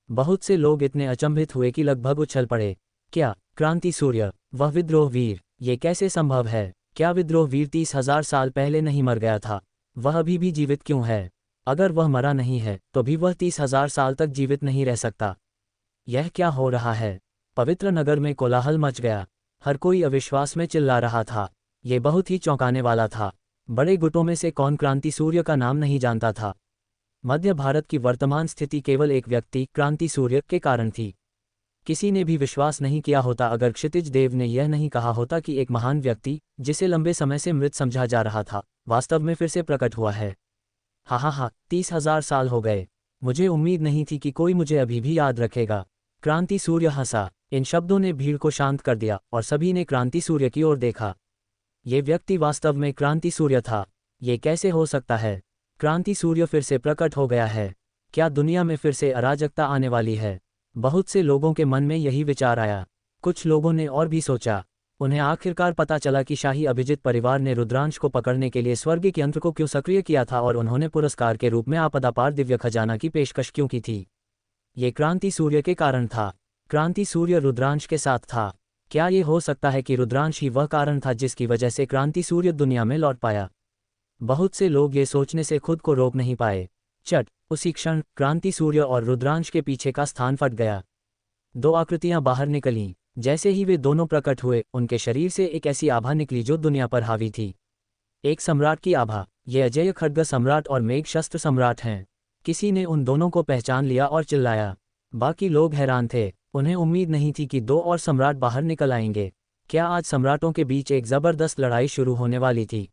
बहुत से लोग इतने अचंभित हुए कि लगभग उछल पड़े। क्या क्रांति सूर्य, वह विद्रोह वीर? ये कैसे संभव है? क्या विद्रोह वीर 30,000 साल पहले नहीं मर गया था? वह अभी भी जीवित क्यों है? अगर वह मरा नहीं है तो भी वह 30,000 साल तक जीवित नहीं रह सकता। यह क्या हो रहा है? पवित्र नगर में कोलाहल मच गया। हर कोई अविश्वास में चिल्ला रहा था। ये बहुत ही चौंकाने वाला था। बड़े गुटों में से कौन क्रांति सूर्य का नाम नहीं जानता था। मध्य भारत की वर्तमान स्थिति केवल एक व्यक्ति क्रांति सूर्य के कारण थी। किसी ने भी विश्वास नहीं किया होता अगर क्षितिज देव ने यह नहीं कहा होता कि एक महान व्यक्ति, जिसे लंबे समय से मृत समझा जा रहा था, वास्तव में फिर से प्रकट हुआ है। हा 30,000 साल हो गए, मुझे उम्मीद नहीं थी कि कोई मुझे अभी भी याद रखेगा। क्रांति सूर्य हंसा। इन शब्दों ने भीड़ को शांत कर दिया और सभी ने क्रांति सूर्य की ओर देखा। ये व्यक्ति वास्तव में क्रांति सूर्य था। ये कैसे हो सकता है? क्रांति सूर्य फिर से प्रकट हो गया है। क्या दुनिया में फिर से अराजकता आने वाली है? बहुत से लोगों के मन में यही विचार आया। कुछ लोगों ने और भी सोचा। उन्हें आखिरकार पता चला कि शाही अभिजित परिवार ने रुद्रांश को पकड़ने के लिए स्वर्गिक यंत्र को क्यों सक्रिय किया था और उन्होंने पुरस्कार के रूप में आपदापार दिव्य खजाना की पेशकश क्यों की थी। ये क्रांति सूर्य के कारण था। क्रांति सूर्य रुद्रांश के साथ था। क्या ये हो सकता है कि रुद्रांश ही वह कारण था जिसकी वजह से क्रांति सूर्य दुनिया में लौट पाया? बहुत से लोग ये सोचने से खुद को रोक नहीं पाए। चट उसी क्षण क्रांति सूर्य और रुद्रांश के पीछे का स्थान फट गया। दो आकृतियां बाहर निकलीं। जैसे ही वे दोनों प्रकट हुए, उनके शरीर से एक ऐसी आभा निकली जो दुनिया पर हावी थी। एक सम्राट की आभा। ये अजेय खड्ग सम्राट और मेघ शस्त्र सम्राट हैं। किसी ने उन दोनों को पहचान लिया और चिल्लाया। बाकी लोग हैरान थे। उन्हें उम्मीद नहीं थी कि दो और सम्राट बाहर निकल आएंगे। क्या आज सम्राटों के बीच एक जबरदस्त लड़ाई शुरू होने वाली थी?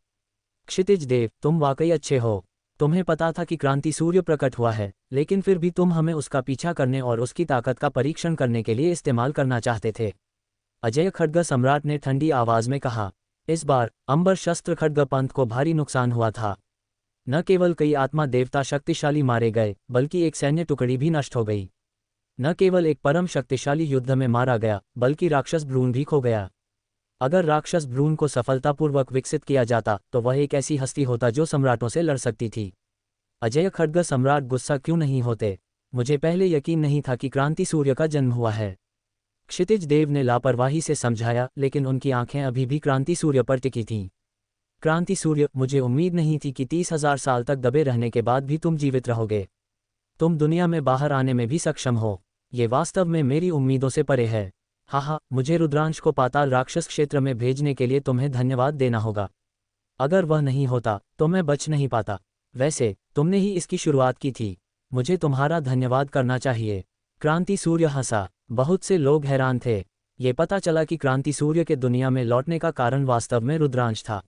क्षितिज देव, तुम वाकई अच्छे हो। तुम्हें पता था कि क्रांति सूर्य प्रकट हुआ है, लेकिन फिर भी तुम हमें उसका पीछा करने और उसकी ताकत का परीक्षण करने के लिए इस्तेमाल करना चाहते थे। अजेय खड्ग सम्राट ने ठंडी आवाज में कहा। इस बार अंबर शस्त्र खड्ग पंथ को भारी नुकसान हुआ था। न केवल कई आत्मा देवता शक्तिशाली मारे गए, बल्कि एक सैन्य टुकड़ी भी नष्ट हो गई। न केवल एक परम शक्तिशाली युद्ध में मारा गया, बल्कि राक्षस भ्रूण भी खो गया। अगर राक्षस भ्रूण को सफलतापूर्वक विकसित किया जाता तो वह एक ऐसी हस्ती होता जो सम्राटों से लड़ सकती थी। अजेय खड्ग सम्राट गुस्सा क्यों नहीं होते? मुझे पहले यकीन नहीं था कि क्रांति सूर्य का जन्म हुआ है। क्षितिज देव ने लापरवाही से समझाया, लेकिन उनकी आंखें अभी भी क्रांति सूर्य पर टिकी थीं। क्रांति सूर्य, मुझे उम्मीद नहीं थी कि 30,000 साल तक दबे रहने के बाद भी तुम जीवित रहोगे। तुम दुनिया में बाहर आने में भी सक्षम हो। ये वास्तव में मेरी उम्मीदों से परे है। मुझे रुद्रांश को पाताल राक्षस क्षेत्र में भेजने के लिए तुम्हें धन्यवाद देना होगा। अगर वह नहीं होता तो मैं बच नहीं पाता। वैसे तुमने ही इसकी शुरुआत की थी। मुझे तुम्हारा धन्यवाद करना चाहिए। क्रांति सूर्य हंसा। बहुत से लोग हैरान थे। ये पता चला कि क्रांति सूर्य के दुनिया में लौटने का कारण वास्तव में रुद्रांश था।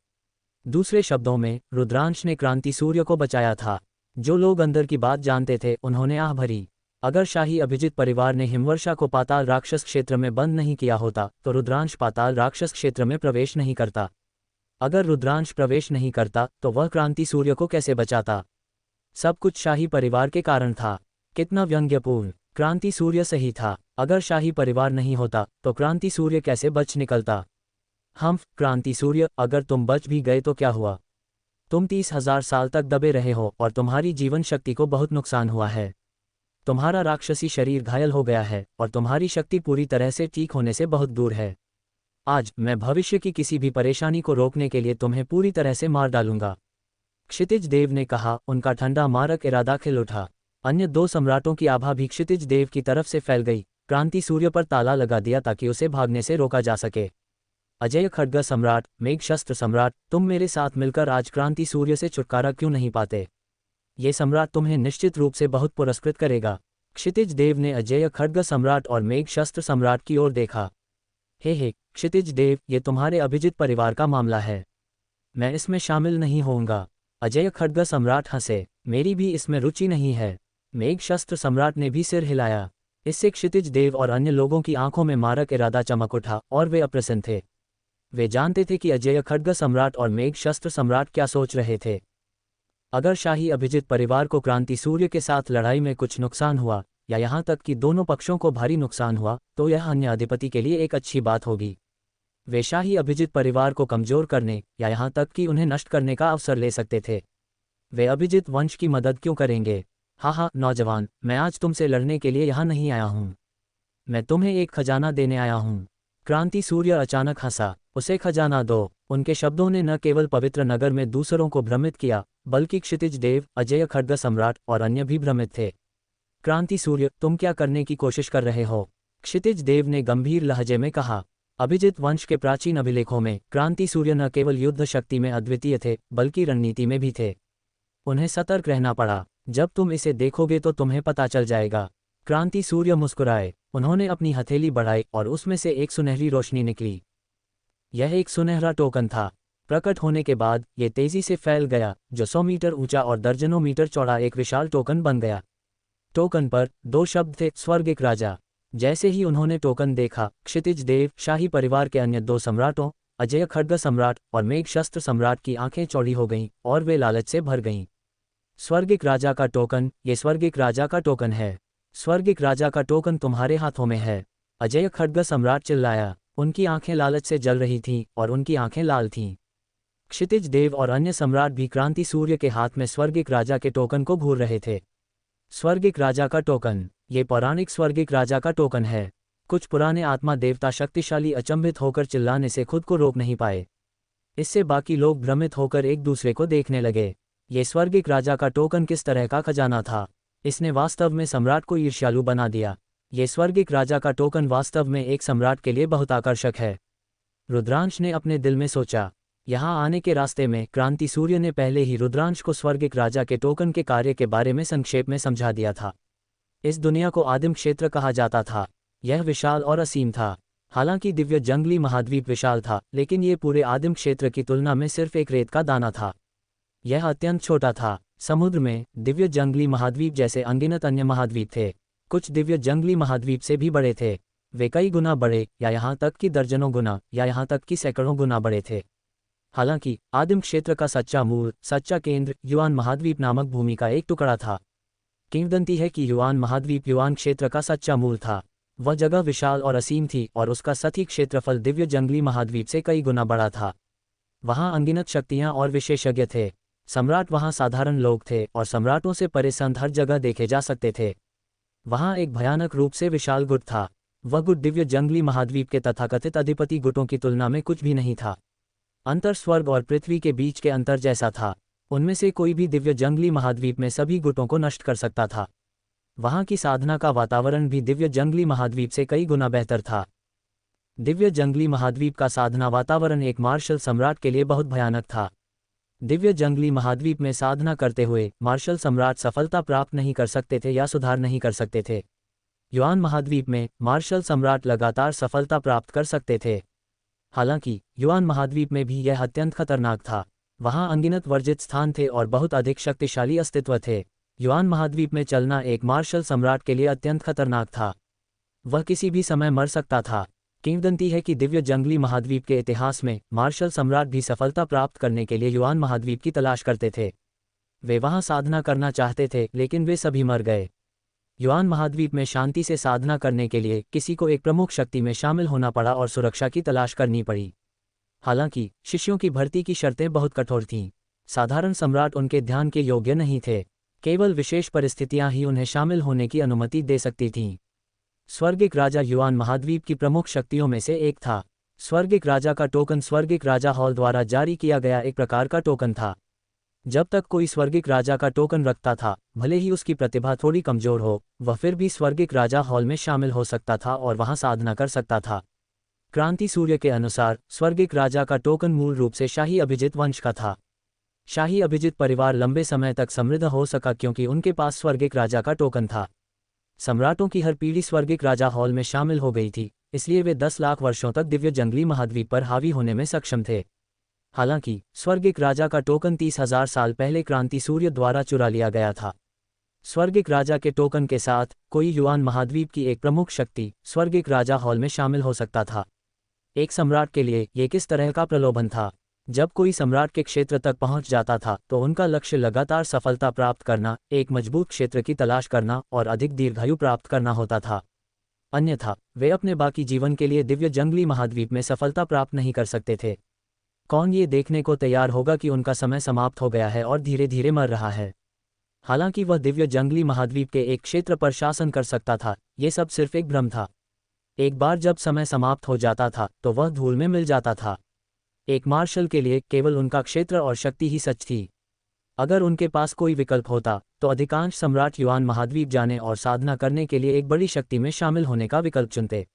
दूसरे शब्दों में, रुद्रांश ने क्रांति सूर्य को बचाया था। जो लोग अंदर की बात जानते थे, उन्होंने आह भरी। अगर शाही अभिजित परिवार ने हिमवर्षा को पाताल राक्षस क्षेत्र में बंद नहीं किया होता तो रुद्रांश पाताल राक्षस क्षेत्र में प्रवेश नहीं करता। अगर रुद्रांश प्रवेश नहीं करता तो वह क्रांति सूर्य को कैसे बचाता? सब कुछ शाही परिवार के कारण था। कितना व्यंग्यपूर्ण। क्रांति सूर्य सही था। अगर शाही परिवार नहीं होता तो क्रांति सूर्य कैसे बच निकलता? क्रांति सूर्य, अगर तुम बच भी गए तो क्या हुआ? तुम 30,000 साल तक दबे रहे हो और तुम्हारी जीवन शक्ति को बहुत नुकसान हुआ है। तुम्हारा राक्षसी शरीर घायल हो गया है और तुम्हारी शक्ति पूरी तरह से ठीक होने से बहुत दूर है। आज मैं भविष्य की किसी भी परेशानी को रोकने के लिए तुम्हें पूरी तरह से मार डालूंगा। क्षितिज देव ने कहा। उनका ठंडा मारक इरादा खिल उठा। अन्य दो सम्राटों की आभा भी क्षितिज देव की तरफ से फैल गई। क्रांति सूर्य पर ताला लगा दिया ताकि उसे भागने से रोका जा सके। अजेय खड्ग सम्राट, मेघ शस्त्र सम्राट, तुम मेरे साथ मिलकर आज क्रांति सूर्य से छुटकारा क्यों नहीं पाते? ये सम्राट तुम्हें निश्चित रूप से बहुत पुरस्कृत करेगा। क्षितिज देव ने अजेय खड्ग सम्राट और मेघ शस्त्र सम्राट की ओर देखा। हे क्षितिज देव, ये तुम्हारे अभिजित परिवार का मामला है। मैं इसमें शामिल नहीं होऊंगा। अजेय खड्ग सम्राट हंसे। मेरी भी इसमें रुचि नहीं है। मेघ शस्त्र सम्राट ने भी सिर हिलाया। इससे क्षितिज देव और अन्य लोगों की आंखों में मारक इरादा चमक उठा और वे अप्रसन्न थे। वे जानते थे कि अजेय खड्ग सम्राट और मेघ शस्त्र सम्राट क्या सोच रहे थे। अगर शाही अभिजित परिवार को क्रांति सूर्य के साथ लड़ाई में कुछ नुकसान हुआ, या यहाँ तक कि दोनों पक्षों को भारी नुकसान हुआ, तो यह अन्य अधिपति के लिए एक अच्छी बात होगी। वे शाही अभिजित परिवार को कमजोर करने या यहाँ तक कि उन्हें नष्ट करने का अवसर ले सकते थे। वे अभिजित वंश की मदद क्यों करेंगे? नौजवान, मैं आज तुमसे लड़ने के लिए यहाँ नहीं आया हूँ। मैं तुम्हें एक खजाना देने आया हूँ। क्रांति सूर्य अचानक हंसा। उसे खजाना दो। उनके शब्दों ने न केवल पवित्र नगर में दूसरों को भ्रमित किया, बल्कि क्षितिज देव, अजेय खड्ग सम्राट और अन्य भी भ्रमित थे। क्रांति सूर्य, तुम क्या करने की कोशिश कर रहे हो? क्षितिज देव ने गंभीर लहजे में कहा। अभिजित वंश के प्राचीन अभिलेखों में क्रांति सूर्य न केवल युद्ध शक्ति में अद्वितीय थे बल्कि रणनीति में भी थे। उन्हें सतर्क रहना पड़ा। जब तुम इसे देखोगे तो तुम्हें पता चल जाएगा। क्रांति सूर्य मुस्कुराए। उन्होंने अपनी हथेली बढ़ाई और उसमें से एक सुनहरी रोशनी निकली। यह एक सुनहरा टोकन था। प्रकट होने के बाद ये तेजी से फैल गया, जो 100 मीटर ऊंचा और दर्जनों मीटर चौड़ा एक विशाल टोकन बन गया। टोकन पर 2 शब्द थे, स्वर्गिक राजा। जैसे ही उन्होंने टोकन देखा, क्षितिज देव, शाही परिवार के अन्य 2 सम्राटों, अजय खड्ग सम्राट और मेघ शस्त्र सम्राट की आंखें चौड़ी हो गईं और वे लालच से भर गईं। स्वर्गिक राजा का टोकन, ये स्वर्गिक राजा का टोकन है। स्वर्गिक राजा का टोकन तुम्हारे हाथों में है। अजय खड्ग सम्राट चिल्लाया। उनकी आंखें लालच से जल रही थीं और उनकी आंखें लाल थीं। क्षितिज देव और अन्य सम्राट भी क्रांति सूर्य के हाथ में स्वर्गिक राजा के टोकन को घूर रहे थे। स्वर्गिक राजा का टोकन, ये पौराणिक स्वर्गिक राजा का टोकन है। कुछ पुराने आत्मा देवता शक्तिशाली अचंभित होकर चिल्लाने से खुद को रोक नहीं पाए। इससे बाकी लोग भ्रमित होकर एक दूसरे को देखने लगे। ये स्वर्गिक राजा का टोकन किस तरह का खजाना था। इसने वास्तव में सम्राट को ईर्ष्यालु बना दिया। ये स्वर्गिक राजा का टोकन वास्तव में एक सम्राट के लिए बहुत आकर्षक है। रुद्रांश ने अपने दिल में सोचा। यहाँ आने के रास्ते में क्रांति सूर्य ने पहले ही रुद्रांश को स्वर्गिक राजा के टोकन के कार्य के बारे में संक्षेप में समझा दिया था। इस दुनिया को आदिम क्षेत्र कहा जाता था। यह विशाल और असीम था। हालांकि दिव्य जंगली महाद्वीप विशाल था, लेकिन ये पूरे आदिम क्षेत्र की तुलना में सिर्फ एक रेत का दाना था। यह अत्यंत छोटा था। समुद्र में दिव्य जंगली महाद्वीप जैसे अनगिनत अन्य महाद्वीप थे। कुछ दिव्य जंगली महाद्वीप से भी बड़े थे। वे कई गुना बड़े, या यहाँ तक कि दर्जनों गुना, या यहाँ तक कि सैकड़ों गुना बड़े थे। हालांकि आदिम क्षेत्र का सच्चा मूल, सच्चा केंद्र युआन महाद्वीप नामक भूमि का एक टुकड़ा था। किंवदंती है कि युआन महाद्वीप युआन क्षेत्र का सच्चा मूल था। वह जगह विशाल और असीम थी और उसका सतही क्षेत्रफल दिव्य जंगली महाद्वीप से कई गुना बड़ा था। वहाँ अनगिनत शक्तियाँ और विशेषज्ञ थे। सम्राट वहाँ साधारण लोग थे और सम्राटों से परे संत हर जगह देखे जा सकते थे। वहाँ एक भयानक रूप से विशाल गुट था। वह गुट दिव्य जंगली महाद्वीप के तथाकथित अधिपति गुटों की तुलना में कुछ भी नहीं था। अंतर स्वर्ग और पृथ्वी के बीच के अंतर जैसा था। उनमें से कोई भी दिव्य जंगली महाद्वीप में सभी गुटों को नष्ट कर सकता था। वहाँ की साधना का वातावरण भी दिव्य जंगली महाद्वीप से कई गुना बेहतर था। दिव्य जंगली महाद्वीप का साधना वातावरण एक मार्शल सम्राट के लिए बहुत भयानक था। दिव्य जंगली महाद्वीप में साधना करते हुए मार्शल सम्राट सफलता प्राप्त नहीं कर सकते थे या सुधार नहीं कर सकते थे। युआन महाद्वीप में मार्शल सम्राट लगातार सफलता प्राप्त कर सकते थे। हालांकि युआन महाद्वीप में भी यह अत्यंत खतरनाक था। वहां अनगिनत वर्जित स्थान थे और बहुत अधिक शक्तिशाली अस्तित्व थे। युआन महाद्वीप में चलना एक मार्शल सम्राट के लिए अत्यंत खतरनाक था। वह किसी भी समय मर सकता था। किंवदंती है कि दिव्य जंगली महाद्वीप के इतिहास में मार्शल सम्राट भी सफलता प्राप्त करने के लिए युआन महाद्वीप की तलाश करते थे। वे वहां साधना करना चाहते थे, लेकिन वे सभी मर गए। युआन महाद्वीप में शांति से साधना करने के लिए किसी को एक प्रमुख शक्ति में शामिल होना पड़ा और सुरक्षा की तलाश करनी पड़ी। हालांकि शिष्यों की भर्ती की शर्तें बहुत कठोर थीं। साधारण सम्राट उनके ध्यान के योग्य नहीं थे। केवल विशेष परिस्थितियां ही उन्हें शामिल होने की अनुमति दे सकती थीं। स्वर्गिक राजा युआन महाद्वीप की प्रमुख शक्तियों में से एक था। स्वर्गिक राजा का टोकन स्वर्गिक राजा हॉल द्वारा जारी किया गया एक प्रकार का टोकन था। जब तक कोई स्वर्गिक राजा का टोकन रखता था, भले ही उसकी प्रतिभा थोड़ी कमजोर हो, वह फिर भी स्वर्गिक राजा हॉल में शामिल हो सकता था और वहां साधना कर सकता था। क्रांति सूर्य के अनुसार स्वर्गिक राजा का टोकन मूल रूप से शाही अभिजित वंश का था। शाही अभिजित परिवार लंबे समय तक समृद्ध हो सका क्योंकि उनके पास स्वर्गिक राजा का टोकन था। सम्राटों की हर पीढ़ी स्वर्गिक राजा हॉल में शामिल हो गई थी, इसलिए वे 10 लाख वर्षों तक दिव्य जंगली महाद्वीप पर हावी होने में सक्षम थे। हालांकि स्वर्गिक राजा का टोकन 30,000 साल पहले क्रांति सूर्य द्वारा चुरा लिया गया था। स्वर्गिक राजा के टोकन के साथ कोई युआन महाद्वीप की एक प्रमुख शक्ति स्वर्गिक राजा हॉल में शामिल हो सकता था। एक सम्राट के लिए ये किस तरह का प्रलोभन था। जब कोई सम्राट के क्षेत्र तक पहुंच जाता था तो उनका लक्ष्य लगातार सफलता प्राप्त करना, एक मजबूत क्षेत्र की तलाश करना और अधिक दीर्घायु प्राप्त करना होता था। अन्यथा वे अपने बाकी जीवन के लिए दिव्य जंगली महाद्वीप में सफलता प्राप्त नहीं कर सकते थे। कौन ये देखने को तैयार होगा कि उनका समय समाप्त हो गया है और धीरे धीरे मर रहा है। हालांकि वह दिव्य जंगली महाद्वीप के एक क्षेत्र पर शासन कर सकता था, ये सब सिर्फ एक भ्रम था। एक बार जब समय समाप्त हो जाता था तो वह धूल में मिल जाता था। एक मार्शल के लिए केवल उनका क्षेत्र और शक्ति ही सच थी। अगर उनके पास कोई विकल्प होता तो अधिकांश सम्राट युआन महाद्वीप जाने और साधना करने के लिए एक बड़ी शक्ति में शामिल होने का विकल्प चुनते।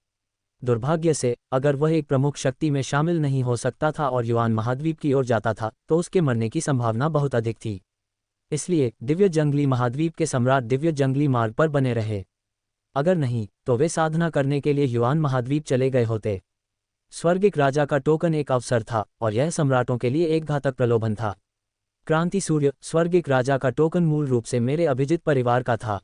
दुर्भाग्य से अगर वह एक प्रमुख शक्ति में शामिल नहीं हो सकता था और युआन महाद्वीप की ओर जाता था तो उसके मरने की संभावना बहुत अधिक थी। इसलिए दिव्य जंगली महाद्वीप के सम्राट दिव्य जंगली मार्ग पर बने रहे। अगर नहीं तो वे साधना करने के लिए युआन महाद्वीप चले गए होते। स्वर्गिक राजा का टोकन एक अवसर था और यह सम्राटों के लिए एक घातक प्रलोभन था। क्रांति सूर्य स्वर्गिक राजा का टोकन मूल रूप से मेरे अभिजित परिवार का था।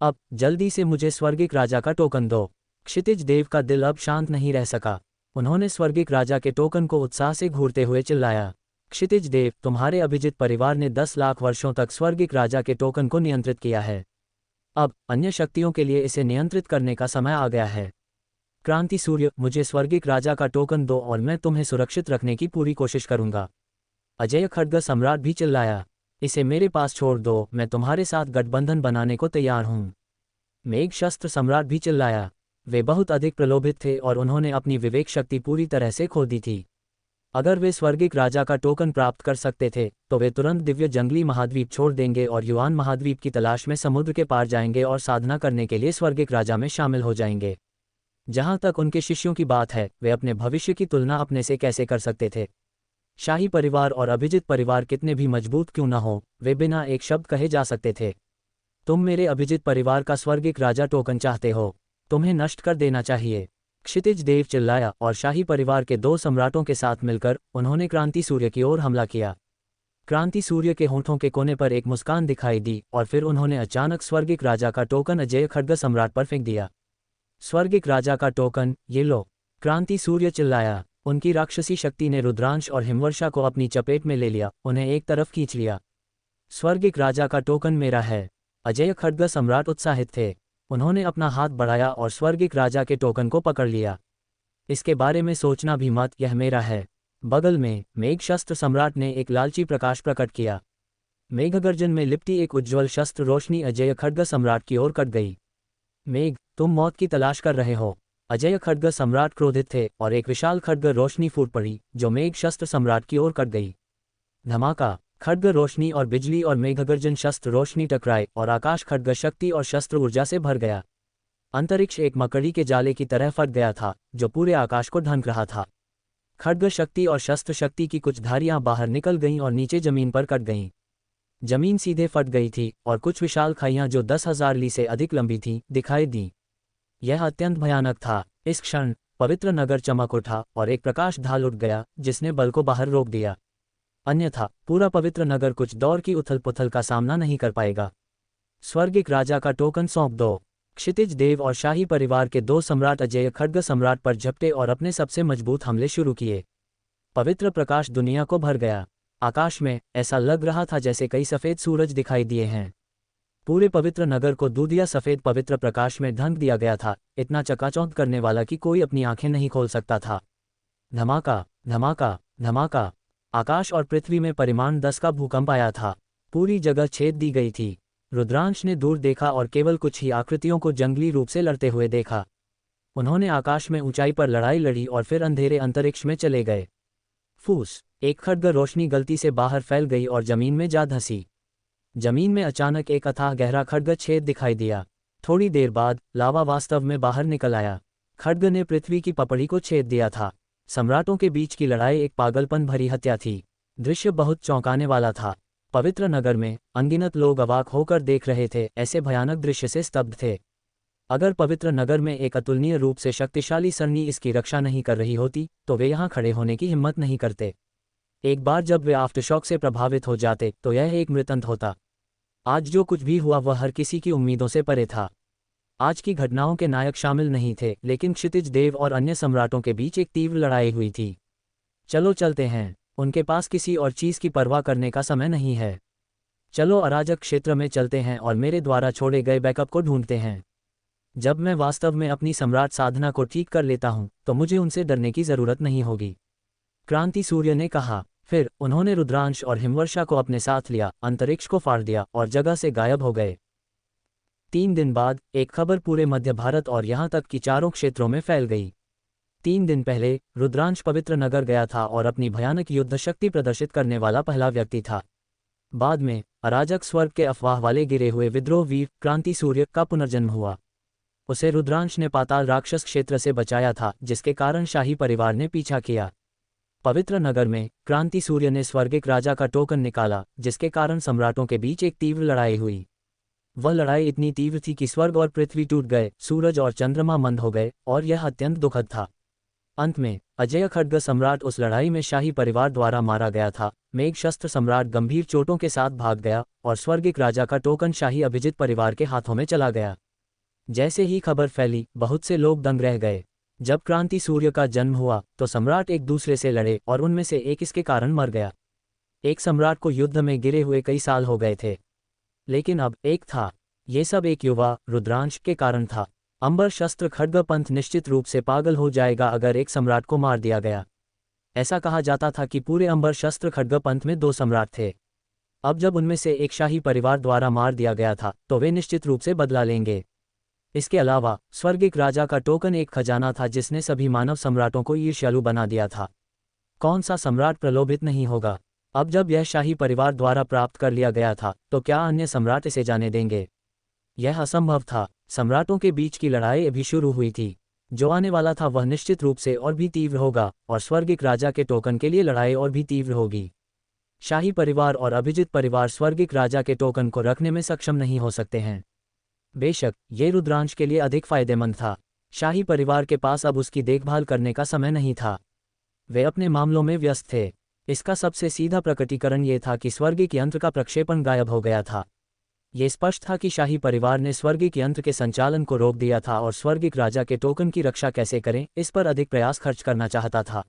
अब जल्दी से मुझे स्वर्गिक राजा का टोकन दो। क्षितिज देव का दिल अब शांत नहीं रह सका। उन्होंने स्वर्गिक राजा के टोकन को उत्साह से घूरते हुए चिल्लाया, क्षितिज देव, तुम्हारे अभिजित परिवार ने 10 लाख वर्षों तक स्वर्गिक राजा के टोकन को नियंत्रित किया है। अब अन्य शक्तियों के लिए इसे नियंत्रित करने का समय आ गया है। क्रांति सूर्य, मुझे स्वर्गिक राजा का टोकन दो और मैं तुम्हें सुरक्षित रखने की पूरी कोशिश करूंगा। अजय खड्ग सम्राट भी चिल्लाया, इसे मेरे पास छोड़ दो, मैं तुम्हारे साथ गठबंधन बनाने को तैयार हूं। मेघ शस्त्र सम्राट भी चिल्लाया। वे बहुत अधिक प्रलोभित थे और उन्होंने अपनी विवेक शक्ति पूरी तरह से खो दी थी। अगर वे स्वर्गिक राजा का टोकन प्राप्त कर सकते थे तो वे तुरंत दिव्य जंगली महाद्वीप छोड़ देंगे और युआन महाद्वीप की तलाश में समुद्र के पार जाएंगे और साधना करने के लिए स्वर्गिक राजा में शामिल हो जाएंगे। जहां तक उनके शिष्यों की बात है, वे अपने भविष्य की तुलना अपने से कैसे कर सकते थे। शाही परिवार और अभिजित परिवार कितने भी मजबूत क्यों न हो, वे बिना एक शब्द कहे जा सकते थे। तुम मेरे अभिजित परिवार का स्वर्गिक राजा टोकन चाहते हो, तुम्हें नष्ट कर देना चाहिए। क्षितिज देव चिल्लाया और शाही परिवार के 2 सम्राटों के साथ मिलकर उन्होंने क्रांति सूर्य की ओर हमला किया। क्रांति सूर्य के होंठों के कोने पर एक मुस्कान दिखाई दी और फिर उन्होंने अचानक स्वर्गिक राजा का टोकन अजय खड्ग सम्राट पर फेंक दिया। स्वर्गिक राजा का टोकन, ये लो, क्रांति सूर्य चिल्लाया। उनकी राक्षसी शक्ति ने रुद्रांश और हिमवर्षा को अपनी चपेट में ले लिया, उन्हें एक तरफ खींच लिया। स्वर्गिक राजा का टोकन मेरा है। अजय खड्ग सम्राट उत्साहित थे। उन्होंने अपना हाथ बढ़ाया और स्वर्गिक राजा के टोकन को पकड़ लिया। इसके बारे में सोचना भी मत, यह मेरा है। बगल में मेघ शस्त्र सम्राट ने एक लालची प्रकाश प्रकट किया। मेघगर्जन में लिपटी एक उज्ज्वल शस्त्र रोशनी अजय खड्ग सम्राट की ओर कट गई। मेघ, तुम मौत की तलाश कर रहे हो। अजय खड्ग सम्राट क्रोधित थे और एक विशाल खड्ग रोशनी फूट पड़ी जो मेघ शस्त्र सम्राट की ओर कट गई। धमाका, खड्ग रोशनी और बिजली और मेघगर्जन शस्त्र रोशनी टकराए और आकाश खड्ग शक्ति और शस्त्र ऊर्जा से भर गया। अंतरिक्ष एक मकड़ी के जाले की तरह फट गया था जो पूरे आकाश को ढंक रहा था। खड्ग शक्ति और शस्त्र शक्ति की कुछ धारियां बाहर निकल गईं और नीचे जमीन पर कट गईं। जमीन सीधे फट गई थी और कुछ विशाल खाइयां जो 10,000 ली से अधिक लंबी थीं दिखाई दी। यह अत्यंत भयानक था। इस क्षण पवित्र नगर चमक उठा और एक प्रकाश ढाल उठ गया जिसने बल को बाहर रोक दिया। अन्यथा पूरा पवित्र नगर कुछ दौर की उथल पुथल का सामना नहीं कर पाएगा। स्वर्गिक राजा का टोकन सौंप दो। क्षितिज देव और शाही परिवार के 2 सम्राट अजय खड्ग सम्राट पर झपटे और अपने सबसे मजबूत हमले शुरू किए। पवित्र प्रकाश दुनिया को भर गया। आकाश में ऐसा लग रहा था जैसे कई सफ़ेद सूरज दिखाई दिए हैं। पूरे पवित्र नगर को दूधिया सफ़ेद पवित्र प्रकाश में ढंक दिया गया था, इतना चकाचौंध करने वाला कि कोई अपनी आंखें नहीं खोल सकता था। धमाका, धमाका, धमाका। आकाश और पृथ्वी में परिमाण 10 का भूकंप आया था। पूरी जगह छेद दी गई थी। रुद्रांश ने दूर देखा और केवल कुछ ही आकृतियों को जंगली रूप से लड़ते हुए देखा। उन्होंने आकाश में ऊंचाई पर लड़ाई लड़ी और फिर अंधेरे अंतरिक्ष में चले गए। फूस, एक खड्ग रोशनी गलती से बाहर फैल गई और जमीन में जा धंसी। जमीन में अचानक एक अथाह गहरा खड्ग छेद दिखाई दिया। थोड़ी देर बाद लावा वास्तव में बाहर निकल आया। खड्ग ने पृथ्वी की पपड़ी को छेद दिया था। सम्राटों के बीच की लड़ाई एक पागलपन भरी हत्या थी। दृश्य बहुत चौंकाने वाला था। पवित्र नगर में अनगिनत लोग अवाक होकर देख रहे थे, ऐसे भयानक दृश्य से स्तब्ध थे। अगर पवित्र नगर में एक अतुलनीय रूप से शक्तिशाली सरनी इसकी रक्षा नहीं कर रही होती तो वे यहाँ खड़े होने की हिम्मत नहीं करते। एक बार जब वे आफ्टरशॉक से प्रभावित हो जाते तो यह एक मृतंत होता। आज जो कुछ भी हुआ वह हर किसी की उम्मीदों से परे था। आज की घटनाओं के नायक शामिल नहीं थे, लेकिन क्षितिज देव और अन्य सम्राटों के बीच एक तीव्र लड़ाई हुई थी। चलो चलते हैं, उनके पास किसी और चीज़ की परवाह करने का समय नहीं है। चलो अराजक क्षेत्र में चलते हैं और मेरे द्वारा छोड़े गए बैकअप को ढूंढते हैं। जब मैं वास्तव में अपनी सम्राट साधना को ठीक कर लेता हूं तो मुझे उनसे डरने की ज़रूरत नहीं होगी, क्रांति सूर्य ने कहा। फिर उन्होंने रुद्रांश और हिमवर्षा को अपने साथ लिया, अंतरिक्ष को फाड़ दिया और जगह से गायब हो गए। 3 दिन बाद एक खबर पूरे मध्य भारत और यहाँ तक कि चारों क्षेत्रों में फैल गई। 3 दिन पहले रुद्रांश पवित्र नगर गया था और अपनी भयानक युद्ध शक्ति प्रदर्शित करने वाला पहला व्यक्ति था। बाद में अराजक स्वर्ग के अफवाह वाले गिरे हुए विद्रोह वीर क्रांति सूर्य का पुनर्जन्म हुआ। उसे रुद्रांश ने पाताल राक्षस क्षेत्र से बचाया था, जिसके कारण शाही परिवार ने पीछा किया। पवित्र नगर में क्रांति सूर्य ने स्वर्गिक राजा का टोकन निकाला, जिसके कारण सम्राटों के बीच एक तीव्र लड़ाई हुई। वह लड़ाई इतनी तीव्र थी कि स्वर्ग और पृथ्वी टूट गए, सूरज और चंद्रमा मंद हो गए, और यह अत्यंत दुखद था। अंत में अजेय खड्ग सम्राट उस लड़ाई में शाही परिवार द्वारा मारा गया था। मेघ शस्त्र सम्राट गंभीर चोटों के साथ भाग गया, और स्वर्गिक राजा का टोकन शाही अभिजित परिवार के हाथों में चला गया। जैसे ही खबर फैली, बहुत से लोग दंग रह गए। जब क्रांति सूर्य का जन्म हुआ तो सम्राट एक दूसरे से लड़े, और उनमें से एक इसके कारण मर गया। एक सम्राट को युद्ध में गिरे हुए कई साल हो गए थे, लेकिन अब एक था। ये सब एक युवा रुद्रांश के कारण था। अंबर शस्त्र खड्ग पंथ निश्चित रूप से पागल हो जाएगा अगर एक सम्राट को मार दिया गया। ऐसा कहा जाता था कि पूरे अंबर शस्त्र खड्ग पंथ में 2 सम्राट थे। अब जब उनमें से एक शाही परिवार द्वारा मार दिया गया था, तो वे निश्चित रूप से बदला लेंगे। इसके अलावा स्वर्गिक राजा का टोकन एक खजाना था जिसने सभी मानव सम्राटों को ईर्ष्यालु बना दिया था। कौन सा सम्राट प्रलोभित नहीं होगा? अब जब यह शाही परिवार द्वारा प्राप्त कर लिया गया था, तो क्या अन्य सम्राट इसे जाने देंगे? यह असंभव था। सम्राटों के बीच की लड़ाई अभी शुरू हुई थी। जो आने वाला था वह निश्चित रूप से और भी तीव्र होगा, और स्वर्गिक राजा के टोकन के लिए लड़ाई और भी तीव्र होगी। शाही परिवार और अभिजित परिवार स्वर्गिक राजा के टोकन को रखने में सक्षम नहीं हो सकते हैं। बेशक ये रुद्रांश के लिए अधिक फायदेमंद था। शाही परिवार के पास अब उसकी देखभाल करने का समय नहीं था। वे अपने मामलों में व्यस्त थे। इसका सबसे सीधा प्रकटीकरण ये था कि स्वर्गिक यंत्र का प्रक्षेपण गायब हो गया था। ये स्पष्ट था कि शाही परिवार ने स्वर्गिक यंत्र के संचालन को रोक दिया था और स्वर्गिक राजा के टोकन की रक्षा कैसे करें, इस पर अधिक प्रयास खर्च करना चाहता था।